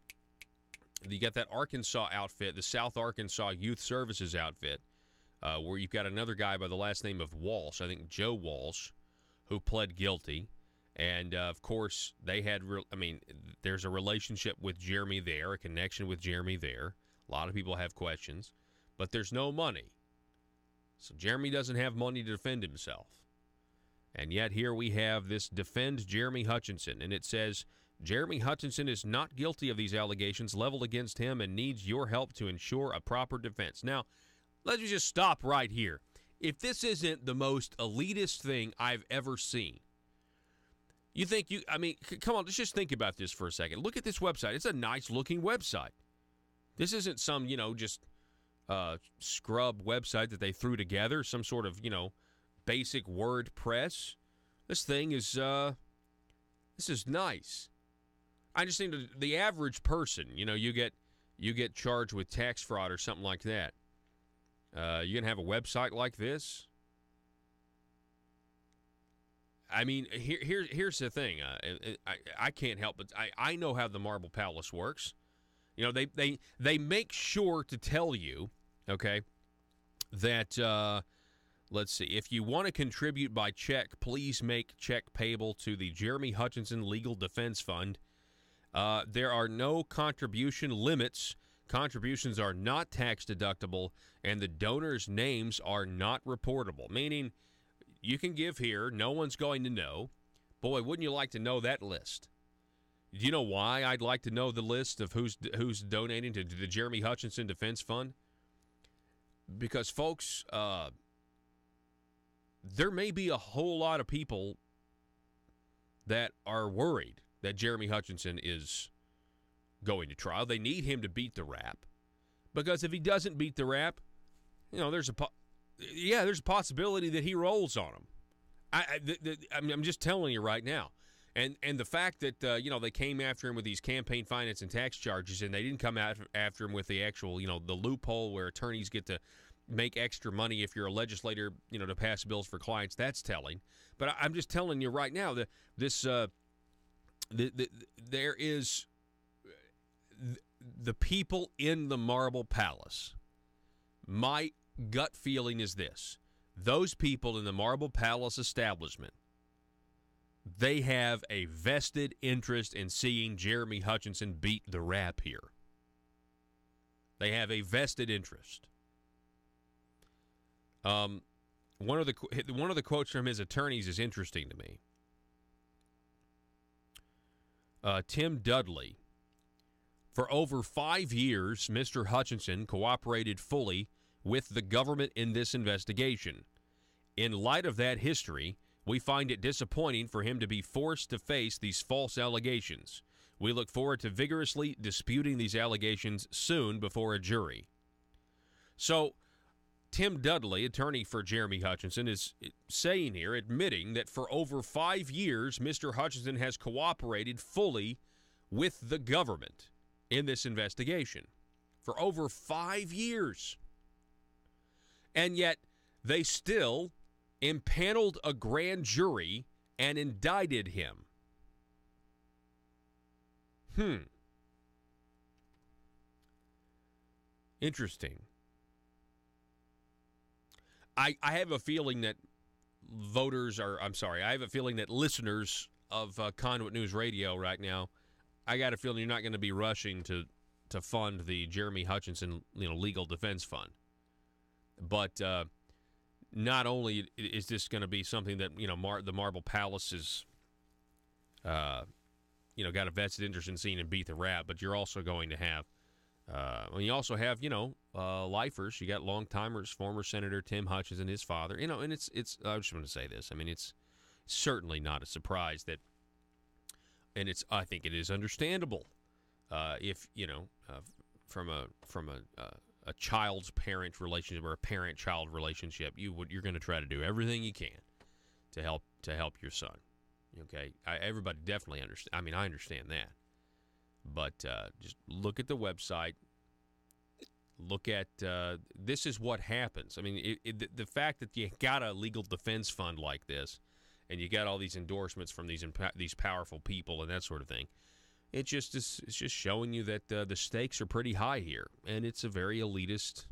A: got that Arkansas outfit, the South Arkansas Youth Services outfit, where you've got another guy by the last name of Walsh, I think Joe Walsh, who pled guilty. And, of course, they had, there's a relationship with Jeremy there, a connection with Jeremy there. A lot of people have questions, but there's no money. So Jeremy doesn't have money to defend himself. And yet here we have this Defend Jeremy Hutchinson, and it says, Jeremy Hutchinson is not guilty of these allegations leveled against him and needs your help to ensure a proper defense. Now, let's just stop right here. If this isn't the most elitist thing I've ever seen, come on, let's just think about this for a second. Look at this website. It's a nice-looking website. This isn't some, just scrub website that they threw together, some sort of, basic WordPress. This thing is, this is nice. I just think the average person, you get charged with tax fraud or something like that. You gonna have a website like this? I mean, here's the thing. I can't help but I know how the Marble Palace works. They make sure to tell you, okay, that let's see, if you want to contribute by check, please make check payable to the Jeremy Hutchinson Legal Defense Fund. There are no contribution limits. Contributions are not tax deductible, and the donors' names are not reportable, meaning you can give here. No one's going to know. Boy, wouldn't you like to know that list? Do you know why I'd like to know the list of who's donating to the Jeremy Hutchinson Defense Fund? Because, folks, there may be a whole lot of people that are worried that Jeremy Hutchinson is going to trial. They need him to beat the rap. Because if he doesn't beat the rap, there's a possibility that he rolls on him. I'm just telling you right now. And the fact that, they came after him with these campaign finance and tax charges, and they didn't come after him with the actual, the loophole where attorneys get to make extra money if you're a legislator, to pass bills for clients, that's telling. But I'm just telling you right now that there is the people in the Marble Palace. My gut feeling is this. Those people in the Marble Palace establishment, they have a vested interest in seeing Jeremy Hutchinson beat the rap here. They have a vested interest. One of the quotes from his attorneys is interesting to me. Tim Dudley. For over 5 years, Mr. Hutchinson cooperated fully with the government in this investigation. In light of that history, we find it disappointing for him to be forced to face these false allegations. We look forward to vigorously disputing these allegations soon before a jury. So, Tim Dudley, attorney for Jeremy Hutchinson, is saying here, admitting that for over 5 years, Mr. Hutchinson has cooperated fully with the government in this investigation. For over 5 years. And yet, they still impaneled a grand jury and indicted him. Interesting. I have a feeling that I have a feeling that listeners of Conduit News Radio right now, I got a feeling you're not going to be rushing to fund the Jeremy Hutchinson, legal defense fund. But not only is this going to be something that, the Marble Palace is, got a vested interest in seeing him beat the rap, but you're also going to have, you also have, lifers. You got long-timers, former Senator Tim Hutchinson, his father, and it's, I just want to say this. I mean, it's certainly not a surprise that, and I think it is understandable, if, from a child's parent relationship or a parent-child relationship, you're going to try to do everything you can to help your son. Okay, everybody definitely understand. I mean, I understand that, but just look at the website. Look at this is what happens. I mean, the fact that you got a legal defense fund like this, and you got all these endorsements from these powerful people and that sort of thing. It's just showing you that the stakes are pretty high here, and it's a very elitist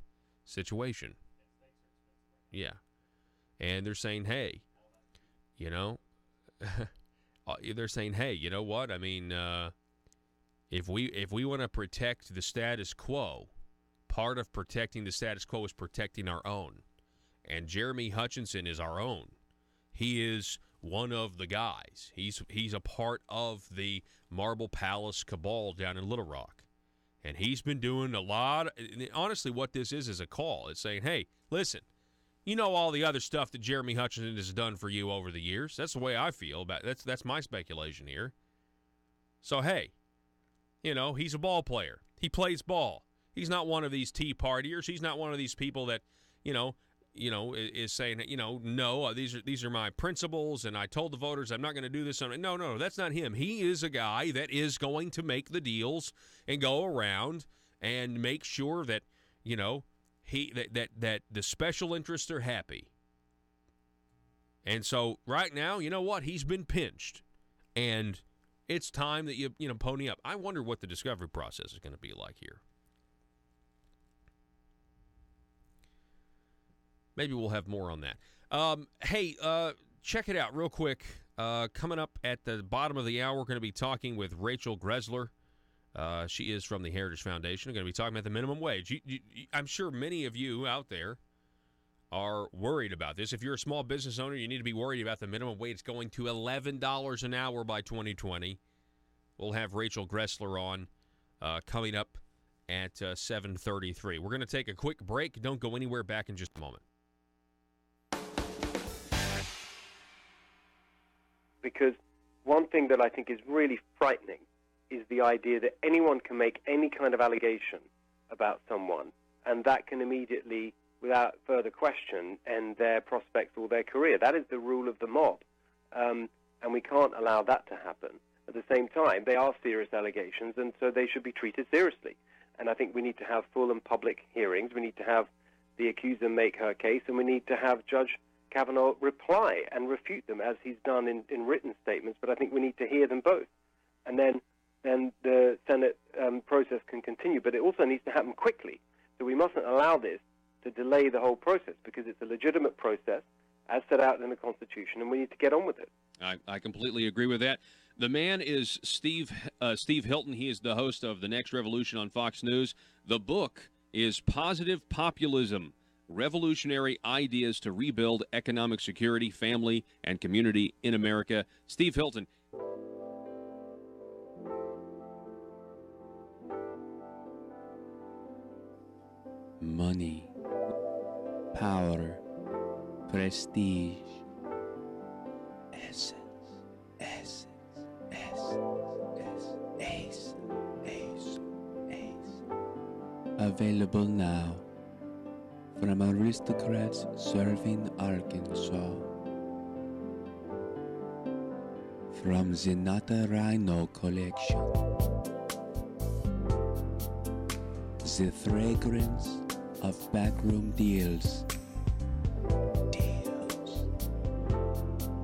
A: situation. Yeah, and they're saying, hey, they're saying, hey, you know what? I mean, if we want to protect the status quo, part of protecting the status quo is protecting our own, and Jeremy Hutchinson is our own. He is one of the guys. He's a part of the Marble Palace cabal down in Little Rock. And he's been doing a lot. Honestly, what this is a call. It's saying, hey, listen, all the other stuff that Jeremy Hutchinson has done for you over the years. That's the way I feel about it. That's my speculation here. So, hey, he's a ball player. He plays ball. He's not one of these tea partiers. He's not one of these people that, is saying, no, these are my principles, and I told the voters I'm not going to do this. No, that's not him. He is a guy that is going to make the deals and go around and make sure that, that the special interests are happy. And so right now, you know what? He's been pinched, and it's time that you pony up. I wonder what the discovery process is going to be like here. Maybe we'll have more on that. Hey, check it out real quick. Coming up at the bottom of the hour, we're going to be talking with Rachel Gressler. She is from the Heritage Foundation. We're going to be talking about the minimum wage. I'm sure many of you out there are worried about this. If you're a small business owner, you need to be worried about the minimum wage going to $11 an hour by 2020. We'll have Rachel Gressler on coming up at 7:33. We're going to take a quick break. Don't go anywhere. Back in just a moment.
B: Because one thing that I think is really frightening is the idea that anyone can make any kind of allegation about someone, and that can immediately, without further question, end their prospects or their career. That is the rule of the mob, and we can't allow that to happen. At the same time, they are serious allegations, and so they should be treated seriously. And I think we need to have full and public hearings. We need to have the accuser make her case, and we need to have Judge Kavanaugh reply and refute them, as he's done in written statements. But I think we need to hear them both. And then the Senate process can continue. But it also needs to happen quickly. So we mustn't allow this to delay the whole process, because it's a legitimate process, as set out in the Constitution, and we need to get on with it.
I: I completely agree with that. The man is Steve Hilton. He is the host of The Next Revolution on Fox News. The book is Positive Populism, Revolutionary Ideas to Rebuild Economic Security, Family, and Community in America. Steve Hilton.
C: Money, power, prestige, essence. Available now from aristocrats serving Arkansas. From the Nata Rhino collection. The fragrance of backroom deals.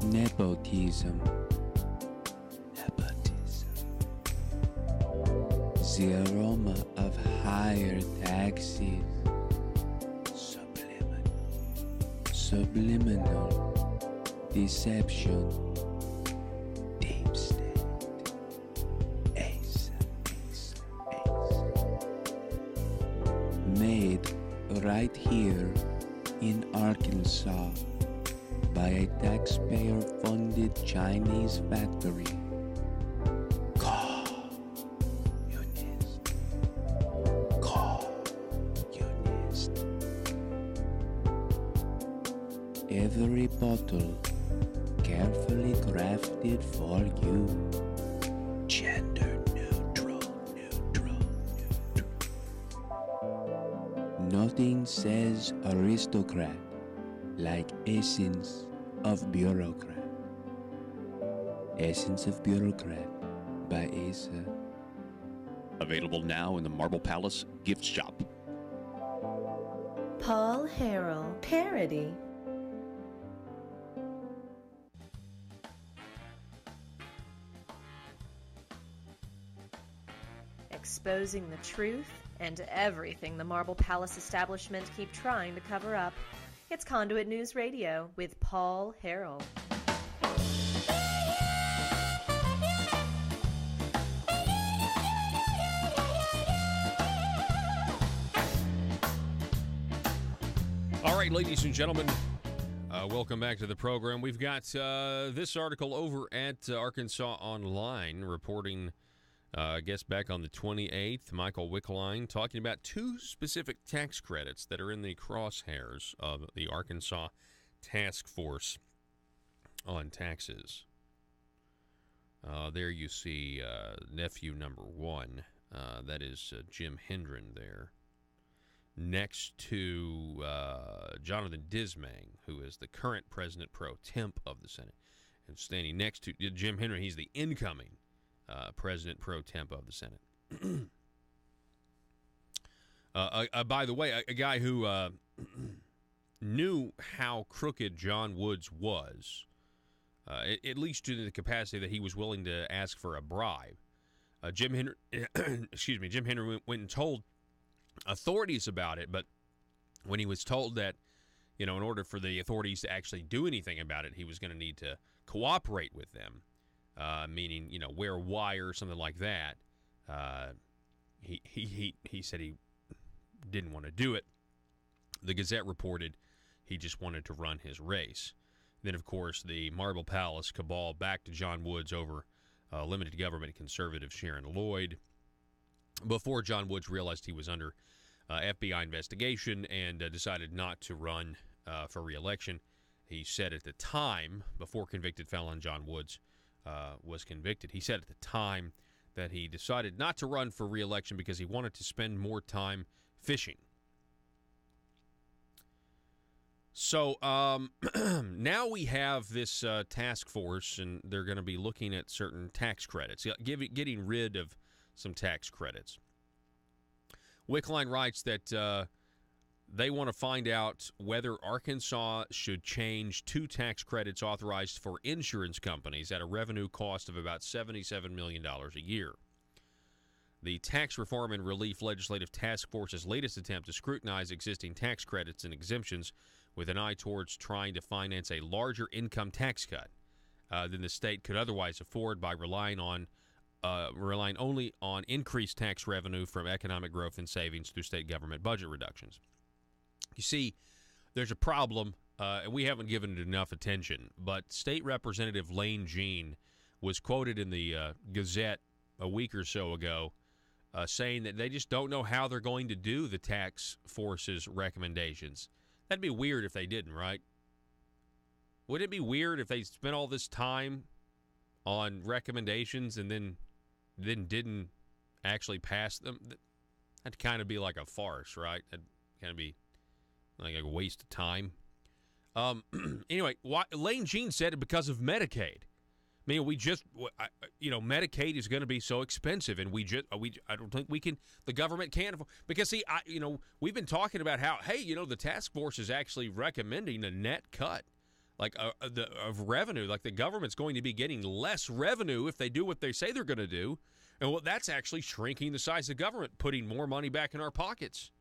C: Nepotism. The aroma of higher taxes. Subliminal deception. Deep state. Ace. Made right here in Arkansas by a taxpayer-funded Chinese factory. Every bottle carefully crafted for you. Gender neutral. Nothing says aristocrat like Essence of Bureaucrat. Essence of Bureaucrat by Asa.
I: Available now in the Marble Palace gift shop.
H: Paul Harrell parody. Exposing the truth and everything the Marble Palace establishment keep trying to cover up. It's Conduit News Radio with Paul Harrell.
A: All right, ladies and gentlemen, welcome back to the program. We've got this article over at Arkansas Online reporting, I guess back on the 28th, Michael Wickline talking about two specific tax credits that are in the crosshairs of the Arkansas Task Force on Taxes. There you see nephew number one. That is Jim Hendren there. Next to Jonathan Dismang, who is the current president pro temp of the Senate. And standing next to Jim Hendren, he's the incoming president pro temp of the Senate. By the way, a guy who knew how crooked John Woods was, at least to the capacity that he was willing to ask for a bribe. Jim Hendren went and told authorities about it, but when he was told that, in order for the authorities to actually do anything about it, he was going to need to cooperate with them. Meaning, wear wire or something like that. He said he didn't want to do it. The Gazette reported he just wanted to run his race. Then, of course, the Marble Palace cabal back to John Woods over limited government conservative Sharon Lloyd, before John Woods realized he was under FBI investigation and decided not to run for re-election. He said at the time, before convicted felon John Woods was convicted, he said at the time that he decided not to run for re-election because he wanted to spend more time fishing. So now we have this task force, and they're going to be looking at certain tax credits, getting rid of some tax credits. Wickline writes that they want to find out whether Arkansas should change 2 tax credits authorized for insurance companies at a revenue cost of about $77 million a year. The Tax Reform and Relief Legislative Task Force's latest attempt to scrutinize existing tax credits and exemptions with an eye towards trying to finance a larger income tax cut than the state could otherwise afford by relying only on increased tax revenue from economic growth and savings through state government budget reductions. You see, there's a problem, and we haven't given it enough attention, but State Representative Lane Jean was quoted in the Gazette a week or so ago saying that they just don't know how they're going to do the tax force's recommendations. That'd be weird if they didn't, right? Would it be weird if they spent all this time on recommendations and then didn't actually pass them? That'd kind of be like a farce, right? That'd kind of be like a waste of time. Anyway, Lane Jean said it because of Medicaid. I mean, Medicaid is going to be so expensive, and I don't think we can. The government can't afford, because see, we've been talking about how, hey, the task force is actually recommending a net cut, like of revenue, like the government's going to be getting less revenue if they do what they say they're going to do, and that's actually shrinking the size of government, putting more money back in our pockets.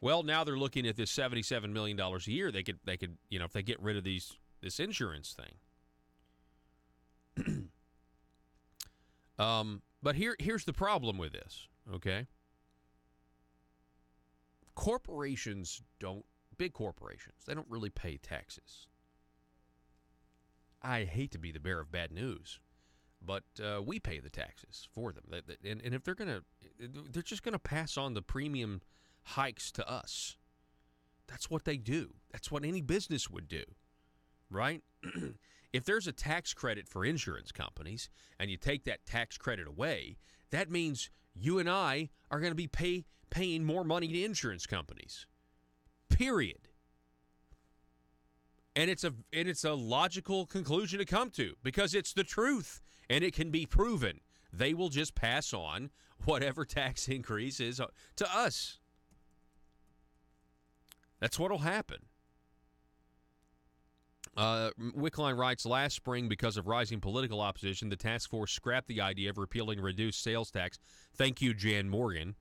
A: Well, now they're looking at this $77 million a year. They could, if they get rid of this insurance thing. But here's the problem with this, okay? Big corporations, they don't really pay taxes. I hate to be the bearer of bad news, but we pay the taxes for them. And if they're just going to pass on the premium hikes to us. That's what they do. That's what any business would do, right? If there's a tax credit for insurance companies and you take that tax credit away, that means you and I are going to be paying more money to insurance companies. Period. And it's a logical conclusion to come to, because it's the truth and it can be proven. They will just pass on whatever tax increase is to us. That's what will happen. Wickline writes, last spring, because of rising political opposition, the task force scrapped the idea of repealing reduced sales tax. Thank you, Jan Morgan.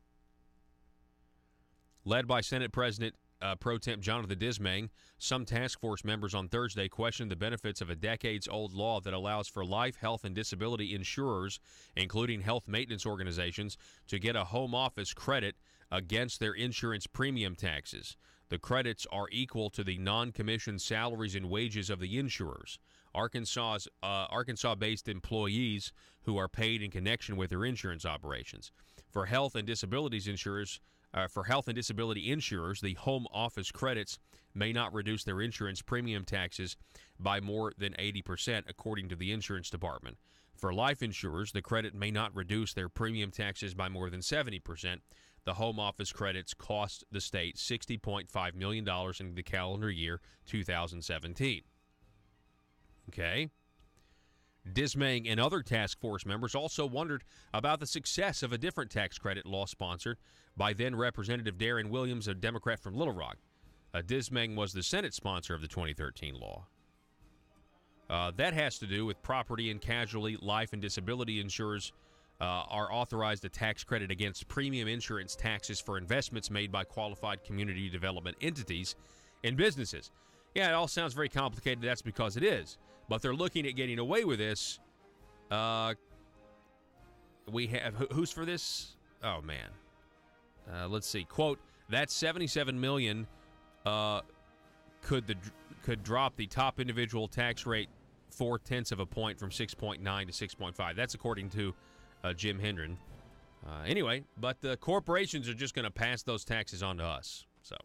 A: Led by Senate President Pro Temp Jonathan Dismang, some task force members on Thursday questioned the benefits of a decades-old law that allows for life, health, and disability insurers, including health maintenance organizations, to get a home office credit against their insurance premium taxes. The credits are equal to the non-commissioned salaries and wages of the insurers. Arkansas-based employees who are paid in connection with their insurance operations. For health and disability insurers, the home office credits may not reduce their insurance premium taxes by more than 80%, according to the insurance department. For life insurers, the credit may not reduce their premium taxes by more than 70%. The home office credits cost the state $60.5 million in the calendar year 2017. Okay. Dismang and other task force members also wondered about the success of a different tax credit law sponsored by then Representative Darren Williams, a Democrat from Little Rock. Dismang was the Senate sponsor of the 2013 law. That has to do with property and casualty, life and disability insurers are authorized a tax credit against premium insurance taxes for investments made by qualified community development entities and businesses. Yeah, it all sounds very complicated. That's because it is. But they're looking at getting away with this. We have, who's for this? Oh, man. Let's see. Quote, that $77 million could drop the top individual tax rate 0.4 of a point from 6.9 to 6.5. That's according to Jim Hendren. Anyway, but the corporations are just going to pass those taxes on to us. So,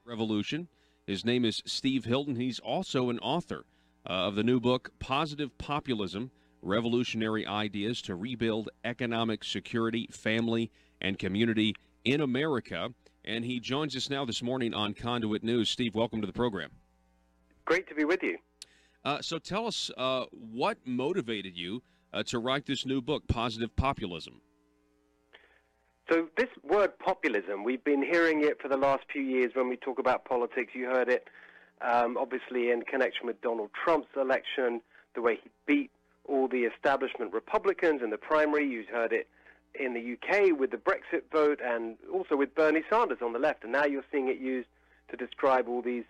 I: Revolution. His name is Steve Hilton. He's also an author of the new book, Positive Populism, Revolutionary Ideas to Rebuild Economic Security, Family, and Community in America. And he joins us now this morning on Conduit News. Steve, welcome to the program.
B: Great to be with you.
I: So tell us what motivated you to write this new book, Positive Populism.
B: So this word populism, we've been hearing it for the last few years when we talk about politics. You heard it, obviously, in connection with Donald Trump's election, the way he beat all the establishment Republicans in the primary. You heard it in the UK with the Brexit vote and also with Bernie Sanders on the left. And now you're seeing it used to describe all these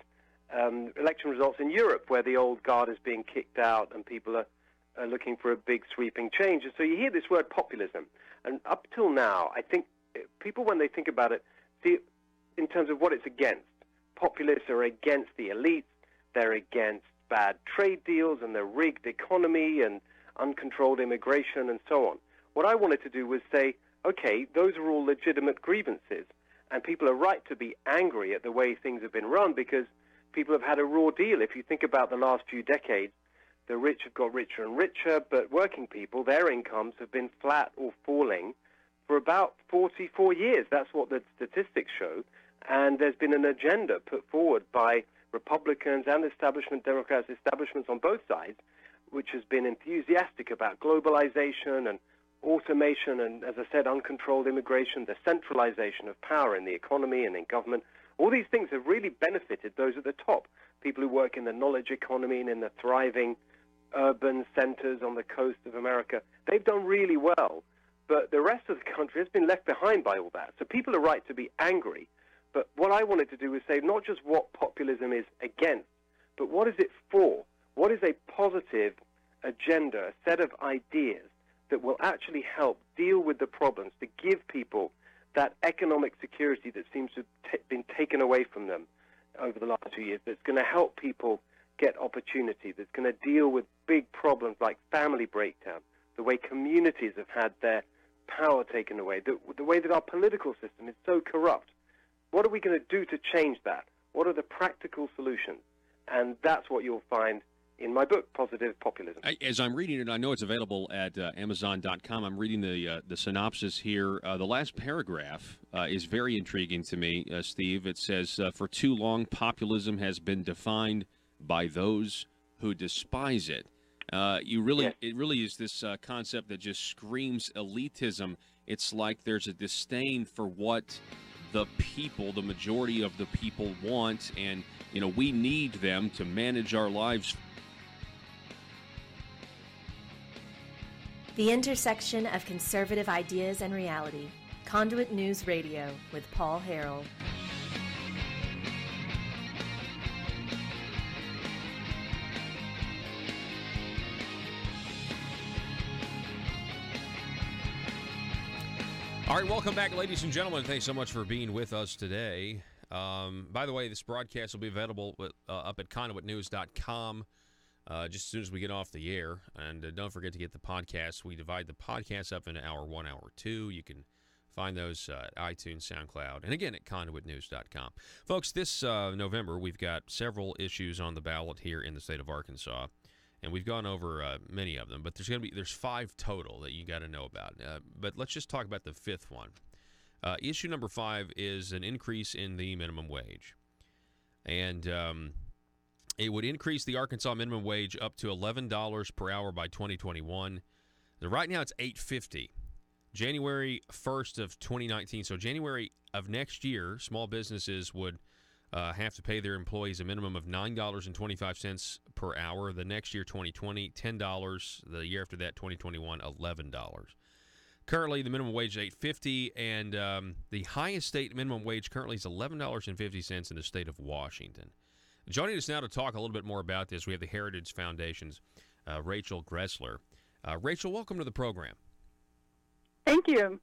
B: election results in Europe where the old guard is being kicked out and people are looking for a big sweeping change. And so you hear this word populism. And up till now, I think people, when they think about it, see it in terms of what it's against. Populists are against the elites. They're against bad trade deals and the rigged economy and uncontrolled immigration and so on. What I wanted to do was say, okay, those are all legitimate grievances, and people are right to be angry at the way things have been run because people have had a raw deal. If you think about the last few decades, the rich have got richer and richer, but working people, their incomes have been flat or falling for about 44 years. That's what the statistics show. And there's been an agenda put forward by Republicans and establishment Democrats, establishments on both sides, which has been enthusiastic about globalization and automation and, as I said, uncontrolled immigration, the centralization of power in the economy and in government. All these things have really benefited those at the top, people who work in the knowledge economy and in the thriving urban centers on the coast of America. They've done really well, but the rest of the country has been left behind by all that. So people are right to be angry, but what I wanted to do was say not just what populism is against, but what is it for? What is a positive agenda, a set of ideas that will actually help deal with the problems, to give people that economic security that seems to have been taken away from them over the last 2 years, that's going to help people get opportunity, that's going to deal with big problems like family breakdown, the way communities have had their power taken away, the way that our political system is so corrupt. What are we going to do to change that? What are the practical solutions? And that's what you'll find in my book, Positive Populism.
I: As I'm reading it, I know it's available at Amazon.com. I'm reading the synopsis here. The last paragraph is very intriguing to me, Steve. It says, for too long, populism has been defined by those who despise it. It really is this concept that just screams elitism. It's like there's a disdain for what the people, the majority of the people want, and we need them to manage our lives.
H: The intersection of conservative ideas and reality. Conduit News Radio with Paul Harrell.
A: All right, welcome back, ladies and gentlemen. Thanks so much for being with us today. By the way, this broadcast will be available up at conduitnews.com just as soon as we get off the air. And don't forget to get the podcast. We divide the podcast up into hour 1, hour 2. You can find those at iTunes, SoundCloud, and again at conduitnews.com. Folks, this November, we've got several issues on the ballot here in the state of Arkansas. And we've gone over many of them, but there's 5 total that you got to know about. But let's just talk about the 5th one. Issue number 5 is an increase in the minimum wage, and it would increase the Arkansas minimum wage up to $11 per hour by 2021. Right now, it's $8.50. January 1st of 2019, so January of next year, small businesses would have to pay their employees a minimum of $9.25 per hour. The next year, 2020, $10. The year after that, 2021, $11. Currently, the minimum wage is $8.50, and the highest state minimum wage currently is $11.50 in the state of Washington. Joining us now to talk a little bit more about this, we have the Heritage Foundation's Rachel Gressler. Rachel, welcome to the program.
M: Thank you.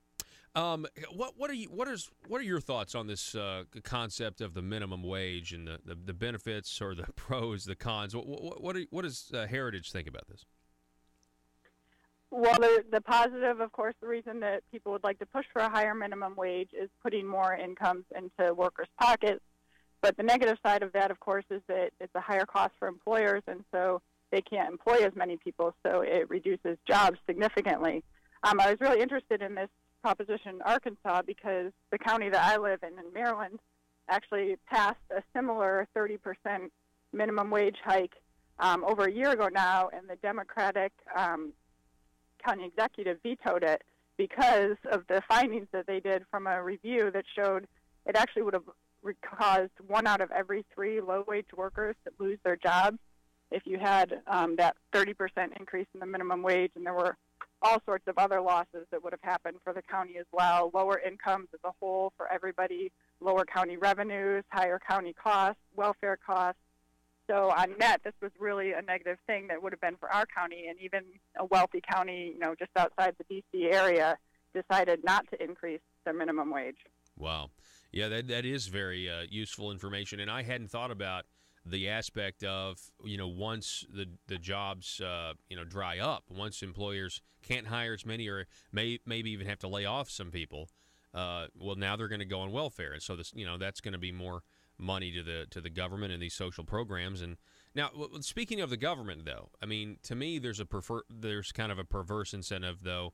A: What are your thoughts on this concept of the minimum wage and the benefits or the pros, the cons? What does Heritage think about this?
M: Well, the positive, of course, the reason that people would like to push for a higher minimum wage is putting more incomes into workers' pockets. But the negative side of that, of course, is that it's a higher cost for employers, and so they can't employ as many people, so it reduces jobs significantly. I was really interested in this proposition in Arkansas because the county that I live in Maryland, actually passed a similar 30% minimum wage hike over a year ago now, and the Democratic county executive vetoed it because of the findings that they did from a review that showed it actually would have caused 1 out of every 3 low-wage workers to lose their jobs if you had that 30% increase in the minimum wage, and there were all sorts of other losses that would have happened for the county as well, lower incomes as a whole for everybody, lower county revenues, higher county costs, welfare costs. So on net, this was really a negative thing that would have been for our county, and even a wealthy county, just outside the D.C. area, decided not to increase their minimum wage.
A: Wow. Yeah, that is very useful information, and I hadn't thought about the aspect of, once the jobs, dry up, once employers can't hire as many or maybe even have to lay off some people, well, now they're going to go on welfare. And so, that's going to be more money to the government and these social programs. And now, speaking of the government, though, I mean, to me, there's kind of a perverse incentive, though,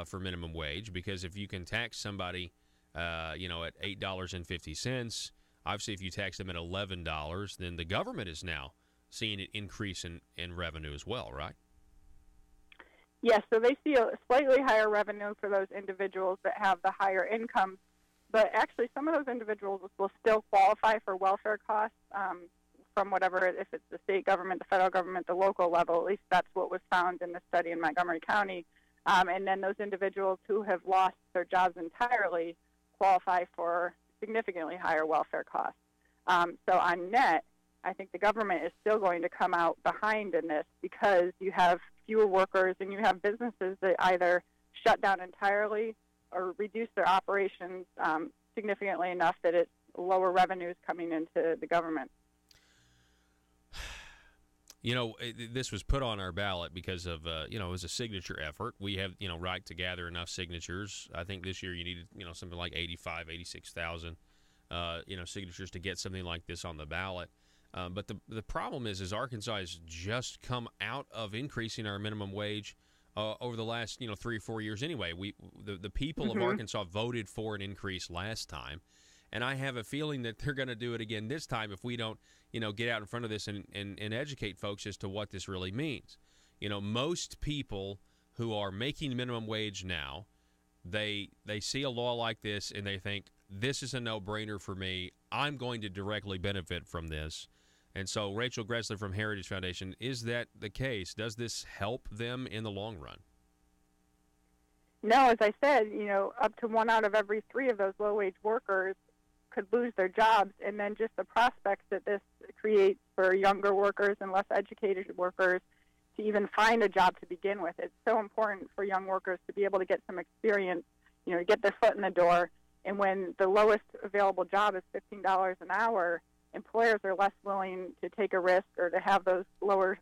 A: for minimum wage, because if you can tax somebody, at $8.50, obviously, if you tax them at $11, then the government is now seeing an increase in revenue as well, right?
M: Yes, so they see a slightly higher revenue for those individuals that have the higher incomes, but actually some of those individuals will still qualify for welfare costs from whatever, if it's the state government, the federal government, the local level. At least that's what was found in the study in Montgomery County. And then those individuals who have lost their jobs entirely qualify for significantly higher welfare costs. So on net, I think the government is still going to come out behind in this because you have fewer workers and you have businesses that either shut down entirely or reduce their operations significantly enough that it's lower revenues coming into the government.
A: This was put on our ballot because of, it was a signature effort. We have, right to gather enough signatures. I think this year you needed, something like 86,000, signatures to get something like this on the ballot. But the problem is Arkansas has just come out of increasing our minimum wage over the last, 3 or 4 years anyway. The people of Arkansas voted for an increase last time. And I have a feeling that they're going to do it again this time if we don't, get out in front of this and educate folks as to what this really means. Most people who are making minimum wage now, they see a law like this and they think, this is a no-brainer for me. I'm going to directly benefit from this. And so, Rachel Gressler from Heritage Foundation, is that the case? Does this help them in the long run?
M: No, as I said, up to 1 out of every 3 of those low-wage workers could lose their jobs, and then just the prospects that this creates for younger workers and less educated workers to even find a job to begin with. It's so important for young workers to be able to get some experience, get their foot in the door, and when the lowest available job is $15 an hour, employers are less willing to take a risk or to have those lower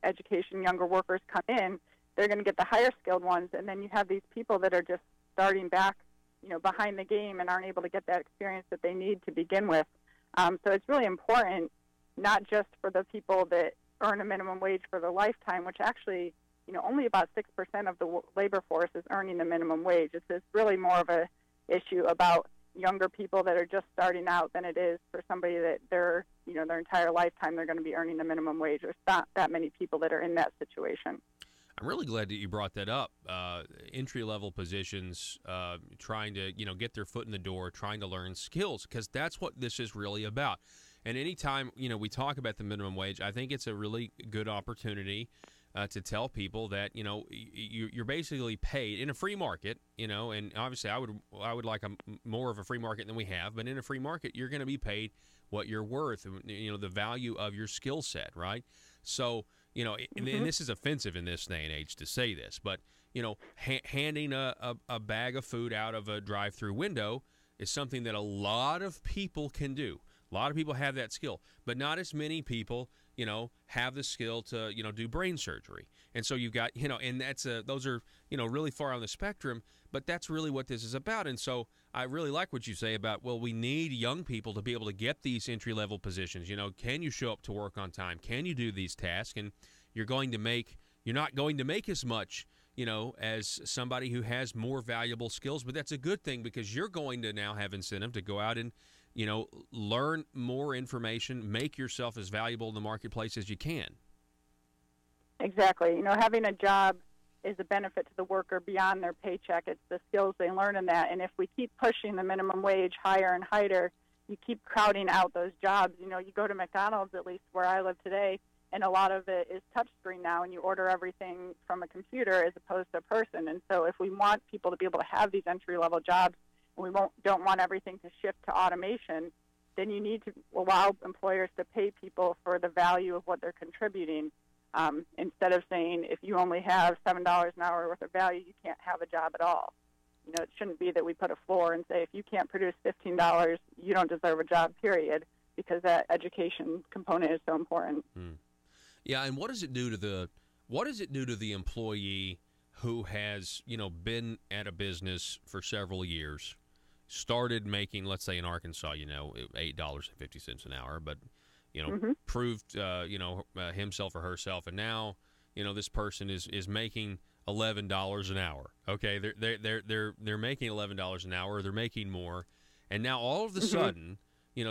M: education younger workers come in. They're going to get the higher skilled ones, and then you have these people that are just starting back behind the game and aren't able to get that experience that they need to begin with. So it's really important, not just for the people that earn a minimum wage for their lifetime, which actually, only about 6% of the labor force is earning the minimum wage. It's really more of a issue about younger people that are just starting out than it is for somebody that their entire lifetime they're going to be earning the minimum wage. There's not that many people that are in that situation.
A: I'm really glad that you brought that up. Entry-level positions, trying to, get their foot in the door, trying to learn skills, because that's what this is really about. And anytime, we talk about the minimum wage, I think it's a really good opportunity to tell people that, you're basically paid in a free market, and obviously I would like more of a free market than we have, but in a free market, you're going to be paid what you're worth, the value of your skill set, right? So, and this is offensive in this day and age to say this, but, handing a bag of food out of a drive-through window is something that a lot of people can do. A lot of people have that skill, but not as many people, have the skill to, do brain surgery. And so you've got, and those are, really far on the spectrum, but that's really what this is about. And so I really like what you say about, well, we need young people to be able to get these entry-level positions. Can you show up to work on time? Can you do these tasks? And you're not going to make as much, as somebody who has more valuable skills, but that's a good thing because you're going to now have incentive to go out and, learn more information, make yourself as valuable in the marketplace as you can.
M: Exactly. Having a job is a benefit to the worker beyond their paycheck. It's the skills they learn in that. And if we keep pushing the minimum wage higher and higher, you keep crowding out those jobs. You go to McDonald's, at least where I live today, and a lot of it is touchscreen now, and you order everything from a computer as opposed to a person. And so if we want people to be able to have these entry-level jobs, and we don't want everything to shift to automation, then you need to allow employers to pay people for the value of what they're contributing. Instead of saying if you only have $7 an hour worth of value, you can't have a job at all. It shouldn't be that we put a floor and say if you can't produce $15, you don't deserve a job, period, because that education component is so important.
A: Yeah, and what does it do to the employee who has, been at a business for several years, started making, let's say in Arkansas, $8.50 an hour, but proved, himself or herself, and now, this person is making $11 an hour. Okay, they're making $11 an hour, or they're making more, and now all of a sudden,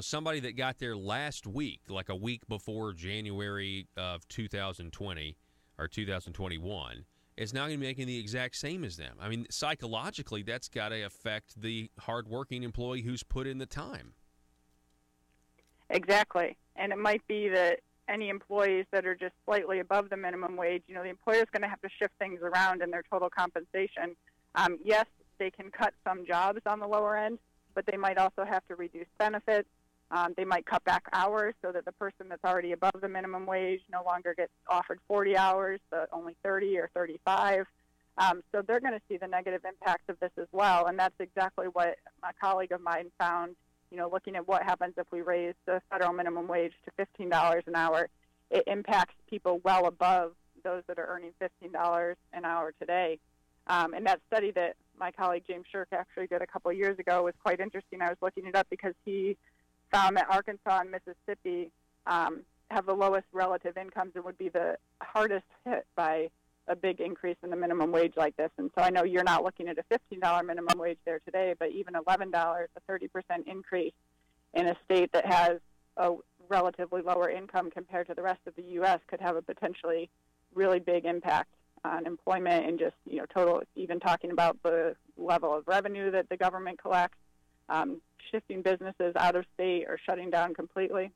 A: somebody that got there last week, like a week before January of 2020 or 2021, is now going to be making the exact same as them. I mean, psychologically, that's got to affect the hardworking employee who's put in the time.
M: Exactly. And it might be that any employees that are just slightly above the minimum wage, the employer's going to have to shift things around in their total compensation. Yes, they can cut some jobs on the lower end, but they might also have to reduce benefits. They might cut back hours so that the person that's already above the minimum wage no longer gets offered 40 hours, but only 30 or 35. So they're going to see the negative impacts of this as well, and that's exactly what a colleague of mine found, looking at what happens if we raise the federal minimum wage to $15 an hour. It impacts people well above those that are earning $15 an hour today. And that study that my colleague James Shirk actually did a couple of years ago was quite interesting. I was looking it up because he found that Arkansas and Mississippi have the lowest relative incomes and would be the hardest hit by a big increase in the minimum wage like this. And so I know you're not looking at a $15 minimum wage there today, but even $11, a 30% increase in a state that has a relatively lower income compared to the rest of the U.S. could have a potentially really big impact on employment and just, total, even talking about the level of revenue that the government collects, shifting businesses out of state or shutting down completely.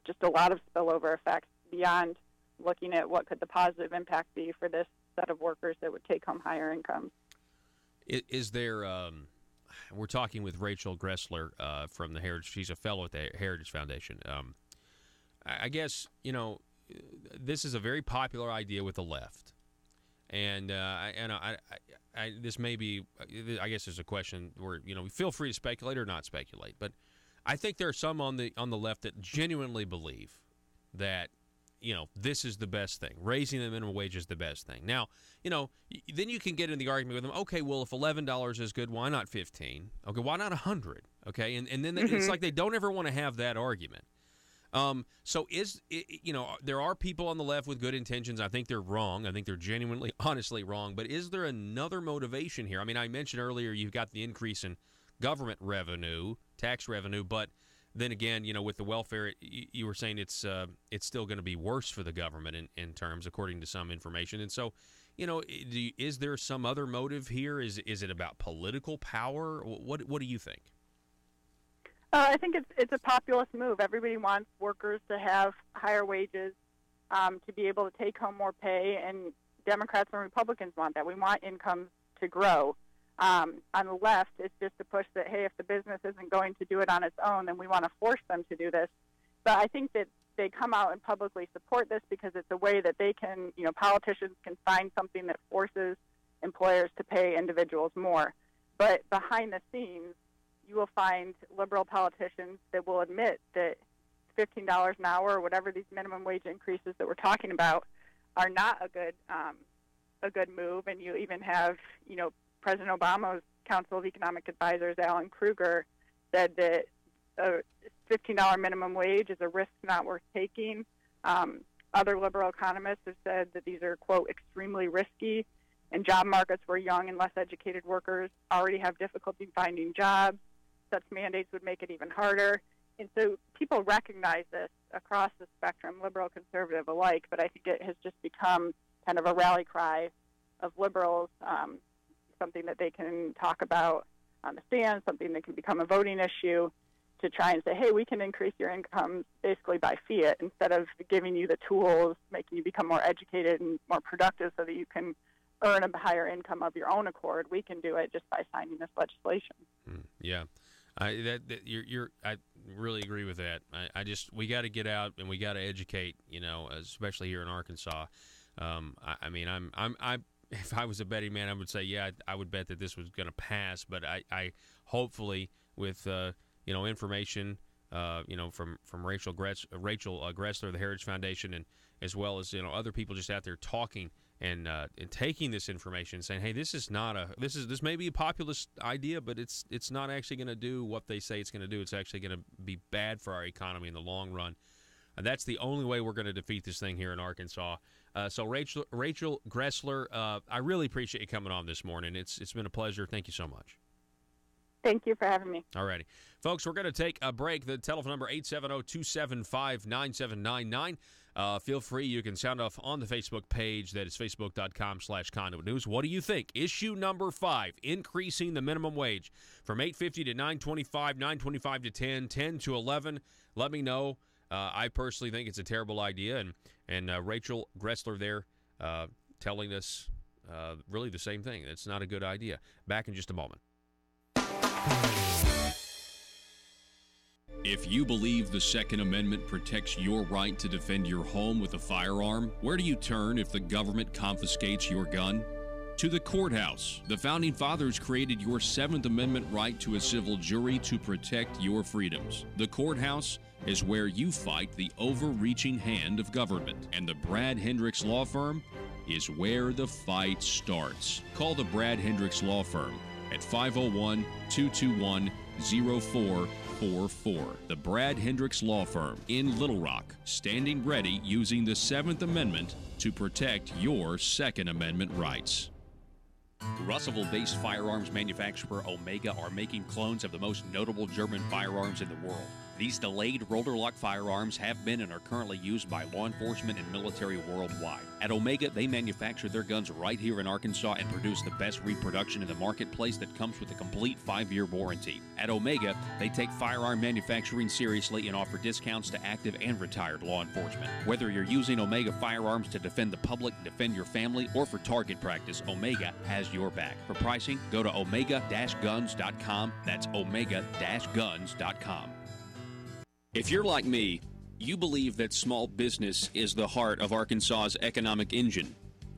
M: Just a lot of spillover effects beyond looking at what could the positive impact be for this set of workers that would take home higher incomes.
A: Is there, we're talking with Rachel Gressler from the Heritage, she's a fellow at the Heritage Foundation. I guess, this is a very popular idea with the left. And this may be, I guess there's a question where, feel free to speculate or not speculate. But I think there are some on the left that genuinely believe that, this is the best thing. Raising the minimum wage is the best thing. Now, then you can get in the argument with them, okay, well, if $11 is good, why not 15? Okay, why not 100? Okay, and then it's like they don't ever want to have that argument. So there are people on the left with good intentions. I think they're wrong. I think they're genuinely, honestly wrong. But is there another motivation here? I mean, I mentioned earlier you've got the increase in government revenue, tax revenue, but then again, with the welfare, you were saying it's still going to be worse for the government in terms, according to some information. And so, is there some other motive here? Is it about political power? What do you think?
M: I think it's a populist move. Everybody wants workers to have higher wages, to be able to take home more pay, and Democrats and Republicans want that. We want incomes to grow. On the left, it's just to push that, hey, if the business isn't going to do it on its own, then we want to force them to do this. But I think that they come out and publicly support this because it's a way that they can, politicians can find something that forces employers to pay individuals more. But behind the scenes, you will find liberal politicians that will admit that $15 an hour or whatever these minimum wage increases that we're talking about are not a good move. And you even have, President Obama's Council of Economic Advisors, Alan Kruger, said that a $15 minimum wage is a risk not worth taking. Other liberal economists have said that these are, quote, extremely risky in job markets where young and less educated workers already have difficulty finding jobs. Such mandates would make it even harder. And so people recognize this across the spectrum, liberal, conservative alike, but I think it has just become kind of a rally cry of liberals, something that they can talk about on the stand, something that can become a voting issue to try and say, hey, we can increase your income basically by fiat instead of giving you the tools, making you become more educated and more productive so that you can earn a higher income of your own accord. We can do it just by signing this legislation.
A: Yeah. I really agree with that. We got to get out and we got to educate, especially here in Arkansas. If I was a betting man, I would say, yeah, I would bet that this was going to pass. But I hopefully with information, from Rachel Gressler of the Heritage Foundation, and as well as other people just out there talking and taking this information, saying, hey, this may be a populist idea, but it's not actually going to do what they say it's going to do. It's actually going to be bad for our economy in the long run. And that's the only way we're going to defeat this thing here in Arkansas. So Rachel Gressler, I really appreciate you coming on this morning. It's been a pleasure. Thank you so much.
M: Thank you for having me.
A: All righty. Folks, we're going to take a break. The telephone number, 870-275-9799. Feel free. You can sound off on the Facebook page. That is facebook.com/Conduit News. What do you think? Issue number 5, increasing the minimum wage from $8.50 to $9.25, $9.25 to $10, $10 to $11. Let me know. I personally think it's a terrible idea. And Rachel Gressler there telling us really the same thing. It's not a good idea. Back in just a moment.
I: If you believe the Second Amendment protects your right to defend your home with a firearm, where do you turn if the government confiscates your gun? To the courthouse. The Founding Fathers created your Seventh Amendment right to a civil jury to protect your freedoms. The courthouse is where you fight the overreaching hand of government. And the Brad Hendricks Law Firm is where the fight starts. Call the Brad Hendricks Law Firm at 501-221-0444. The Brad Hendricks Law Firm in Little Rock, standing ready using the Seventh Amendment to protect your Second Amendment rights. Russellville-based firearms manufacturer Omega are making clones of the most notable German firearms in the world. These delayed rotor-lock firearms have been and are currently used by law enforcement and military worldwide. At Omega, they manufacture their guns right here in Arkansas and produce the best reproduction in the marketplace that comes with a complete 5-year warranty. At Omega, they take firearm manufacturing seriously and offer discounts to active and retired law enforcement. Whether you're using Omega firearms to defend the public, defend your family, or for target practice, Omega has your back. For pricing, go to omega-guns.com. That's omega-guns.com. If you're like me, you believe that small business is the heart of Arkansas's economic engine,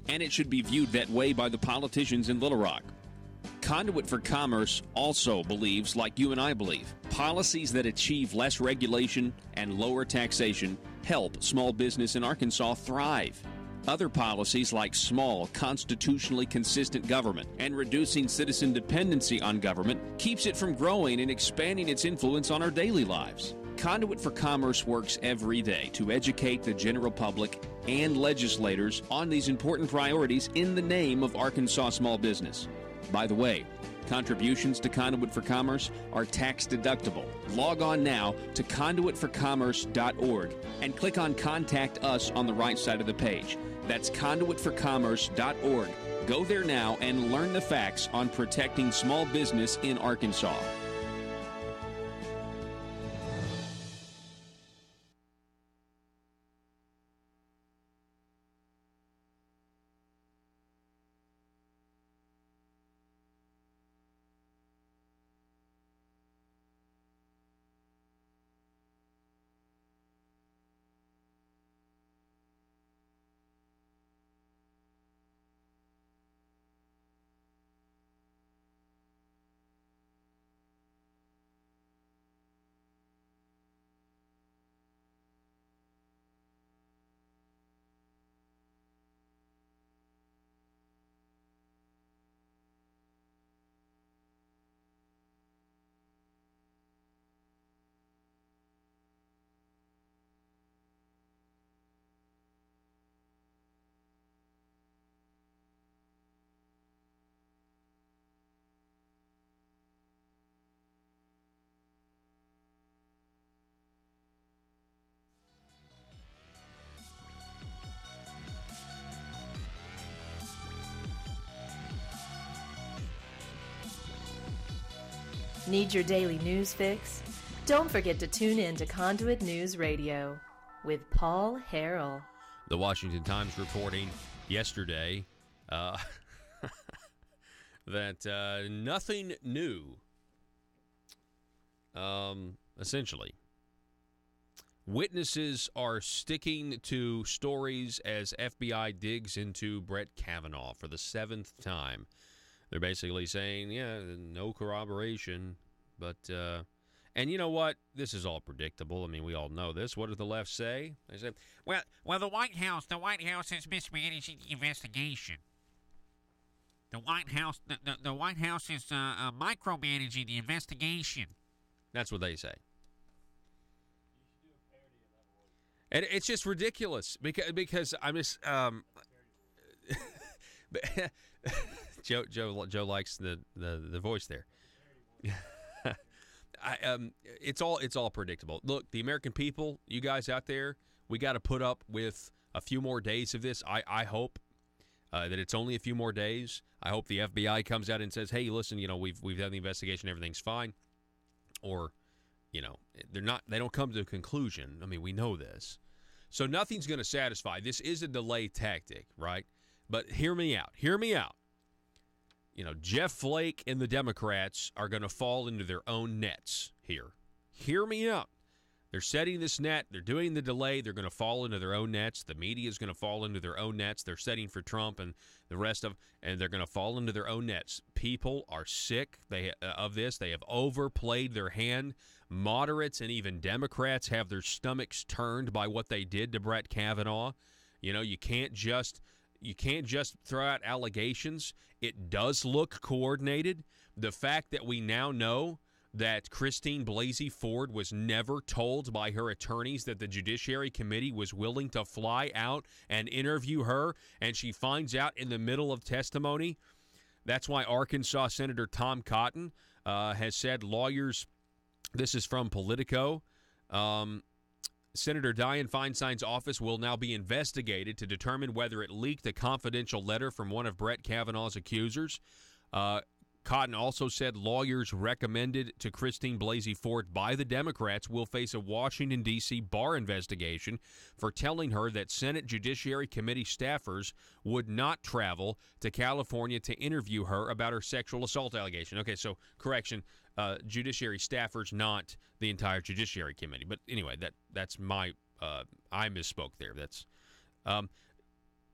I: and it should be viewed that way by the politicians in Little Rock. Conduit for Commerce also believes, like you and I believe, policies that achieve less regulation and lower taxation help small business in Arkansas thrive. Other policies like small, constitutionally consistent government and reducing citizen dependency on government keeps it from growing and expanding its influence on our daily lives. Conduit for Commerce works every day to educate the general public and legislators on these important priorities in the name of Arkansas small business. By the way, contributions to Conduit for Commerce are tax deductible. Log on now to conduitforcommerce.org and click on Contact Us on the right side of the page. That's conduitforcommerce.org. Go there now and learn the facts on protecting small business in Arkansas.
H: Need your daily news fix? Don't forget to tune in to Conduit News Radio with Paul Harrell.
A: The Washington Times reporting yesterday that nothing new, essentially. Witnesses are sticking to stories as FBI digs into Brett Kavanaugh for the 7th time. They're basically saying, yeah, no corroboration, but, and you know what? This is all predictable. I mean, we all know this. What does the left say? They say,
N: well, the White House is mismanaging the investigation. The White House is micromanaging the investigation.
A: That's what they say. And it's just ridiculous because I'm just Joe likes the voice there. It's all predictable. Look, the American people, you guys out there, we got to put up with a few more days of this. I hope that it's only a few more days. I hope the FBI comes out and says, "Hey, listen, we've done the investigation, everything's fine," or they don't come to a conclusion. I mean, we know this. So nothing's going to satisfy. This is a delay tactic, right? But hear me out. Jeff Flake and the Democrats are going to fall into their own nets here. Hear me out. They're setting this net. They're doing the delay. They're going to fall into their own nets. The media is going to fall into their own nets. They're setting for Trump and the rest of, and they're going to fall into their own nets. People are sick of this. They have overplayed their hand. Moderates and even Democrats have their stomachs turned by what they did to Brett Kavanaugh. You can't just throw out allegations. It does look coordinated. The fact that we now know that Christine Blasey Ford was never told by her attorneys that the Judiciary Committee was willing to fly out and interview her, and she finds out in the middle of testimony. That's why Arkansas Senator Tom Cotton has said lawyers, this is from Politico, Senator Dianne Feinstein's office will now be investigated to determine whether it leaked a confidential letter from one of Brett Kavanaugh's accusers. Cotton also said lawyers recommended to Christine Blasey Ford by the Democrats will face a Washington, D.C. bar investigation for telling her that Senate Judiciary Committee staffers would not travel to California to interview her about her sexual assault allegation. Okay, so correction, Judiciary staffers, not the entire Judiciary Committee. But anyway, that's my I misspoke there. That's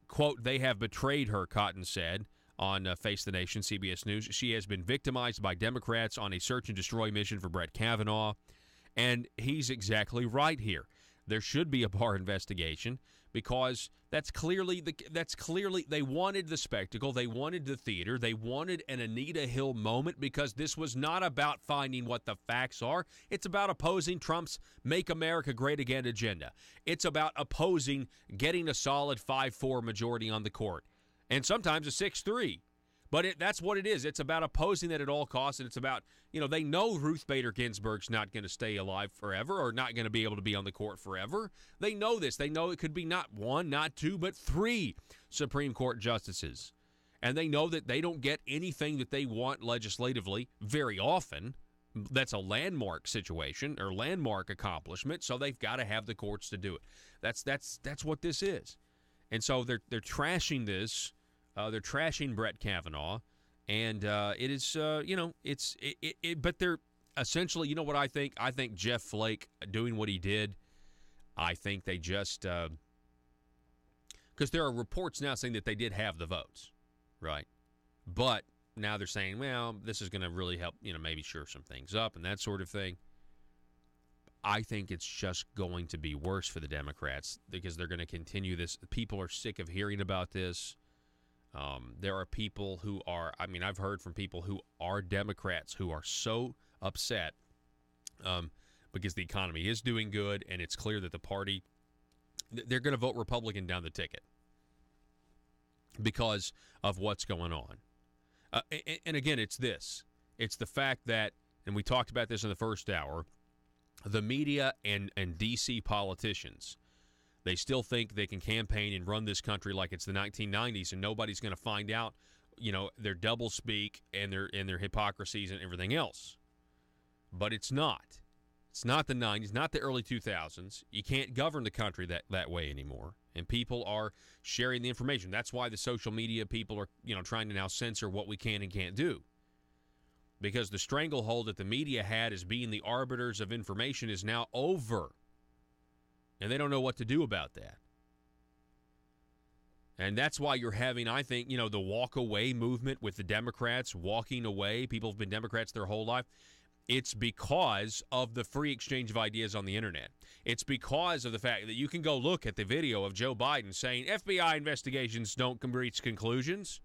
A: quote, they have betrayed her, Cotton said on Face the Nation, CBS News. She has been victimized by Democrats on a search and destroy mission for Brett Kavanaugh. And he's exactly right here. There should be a bar investigation because that's clearly they wanted the spectacle, they wanted the theater, they wanted an Anita Hill moment because this was not about finding what the facts are. It's about opposing Trump's Make America Great Again agenda. It's about opposing getting a solid 5-4 majority on the court. And sometimes a 6-3. But that's what it is. It's about opposing that at all costs, and it's about, they know Ruth Bader Ginsburg's not going to stay alive forever or not going to be able to be on the court forever. They know this. They know it could be not one, not two, but 3 Supreme Court justices. And they know that they don't get anything that they want legislatively very often. That's a landmark situation or landmark accomplishment, so they've got to have the courts to do it. That's what this is. And so they're trashing this. They're trashing Brett Kavanaugh, and it is but they're essentially, you know what I think? I think Jeff Flake doing what he did. I think they just because there are reports now saying that they did have the votes, right? But now they're saying, well, this is going to really help, maybe shore some things up and that sort of thing. I think it's just going to be worse for the Democrats because they're going to continue this. People are sick of hearing about this. There are people who are, I've heard from people who are Democrats who are so upset because the economy is doing good and it's clear that the party, they're going to vote Republican down the ticket because of what's going on. And again, it's this. It's the fact that, and we talked about this in the first hour, the media and D.C. politicians, they still think they can campaign and run this country like it's the 1990s and nobody's going to find out, their doublespeak and their hypocrisies and everything else. But it's not. It's not the 90s, not the early 2000s. You can't govern the country that way anymore. And people are sharing the information. That's why the social media people are, trying to now censor what we can and can't do. Because the stranglehold that the media had as being the arbiters of information is now over. And they don't know what to do about that. And that's why you're having, I think, the walk away movement with the Democrats walking away. People have been Democrats their whole life. It's because of the free exchange of ideas on the internet. It's because of the fact that you can go look at the video of Joe Biden saying FBI investigations don't reach conclusions.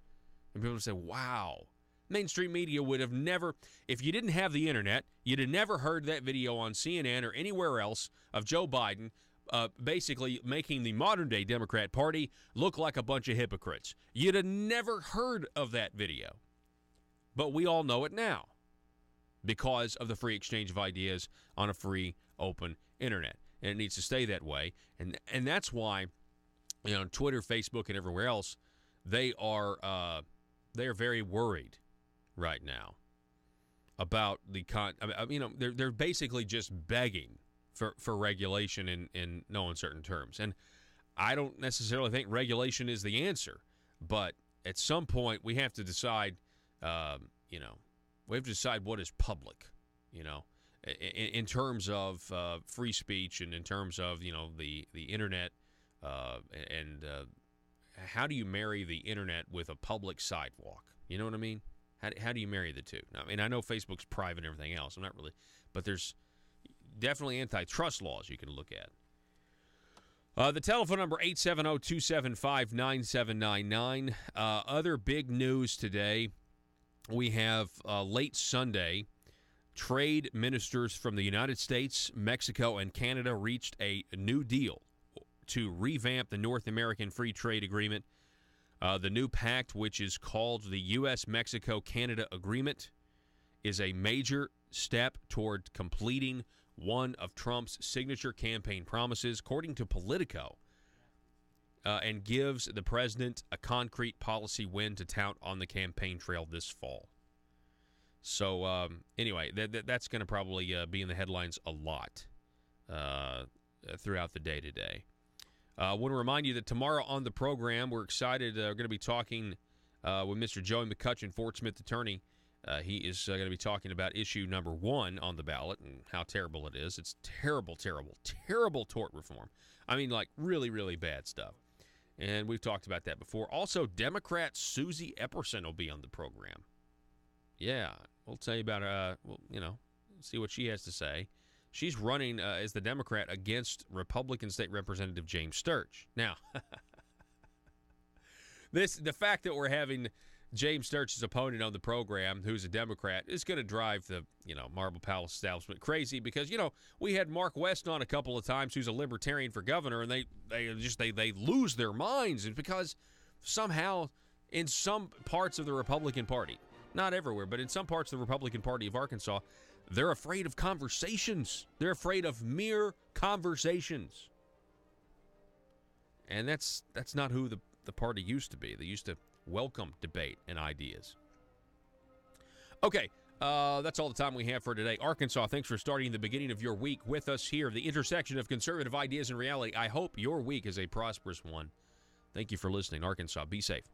A: And people say, wow. Mainstream media would have never, if you didn't have the internet, you'd have never heard that video on CNN or anywhere else of Joe Biden basically making the modern-day Democrat Party look like a bunch of hypocrites. You'd have never heard of that video. But we all know it now because of the free exchange of ideas on a free, open internet. And it needs to stay that way. And that's why, Twitter, Facebook, and everywhere else, they are very worried right now about the they're basically just begging for regulation in no uncertain terms. And I don't necessarily think regulation is the answer, but at some point we have to decide, we have to decide what is public, in terms of free speech and in terms of, the internet, and how do you marry the internet with a public sidewalk? You know what I mean? How do you marry the two? I mean, I know Facebook's private and everything else. I'm not really, but there's definitely antitrust laws you can look at. The telephone number, 870-275-9799. Other big news today, we have late Sunday, trade ministers from the United States, Mexico, and Canada reached a new deal to revamp the North American Free Trade Agreement. The new pact, which is called the U.S.-Mexico-Canada Agreement, is a major step toward completing one of Trump's signature campaign promises, according to Politico, and gives the president a concrete policy win to tout on the campaign trail this fall. So, anyway, that's going to probably be in the headlines a lot throughout the day today. I want to remind you that tomorrow on the program, we're excited. We're going to be talking with Mr. Joey McCutcheon, Fort Smith attorney. He is going to be talking about issue number 1 on the ballot and how terrible it is. It's terrible, terrible, terrible tort reform. I mean, like, really, really bad stuff. And we've talked about that before. Also, Democrat Susie Epperson will be on the program. Yeah, we'll tell you about, see what she has to say. She's running as the Democrat against Republican State Representative James Sturch. Now, the fact that we're having James Sturch's opponent on the program, who's a Democrat, is going to drive the, Marble Palace establishment crazy because, we had Mark West on a couple of times, who's a libertarian for governor, and they lose their minds. It's because somehow in some parts of the Republican Party, not everywhere, but in some parts of the Republican Party of Arkansas, they're afraid of conversations. They're afraid of mere conversations. And that's not who the party used to be. They used to welcome debate and ideas. Okay, that's all the time we have for today. Arkansas, thanks for starting the beginning of your week with us here, the intersection of conservative ideas and reality. I hope your week is a prosperous one. Thank you for listening. Arkansas, be safe.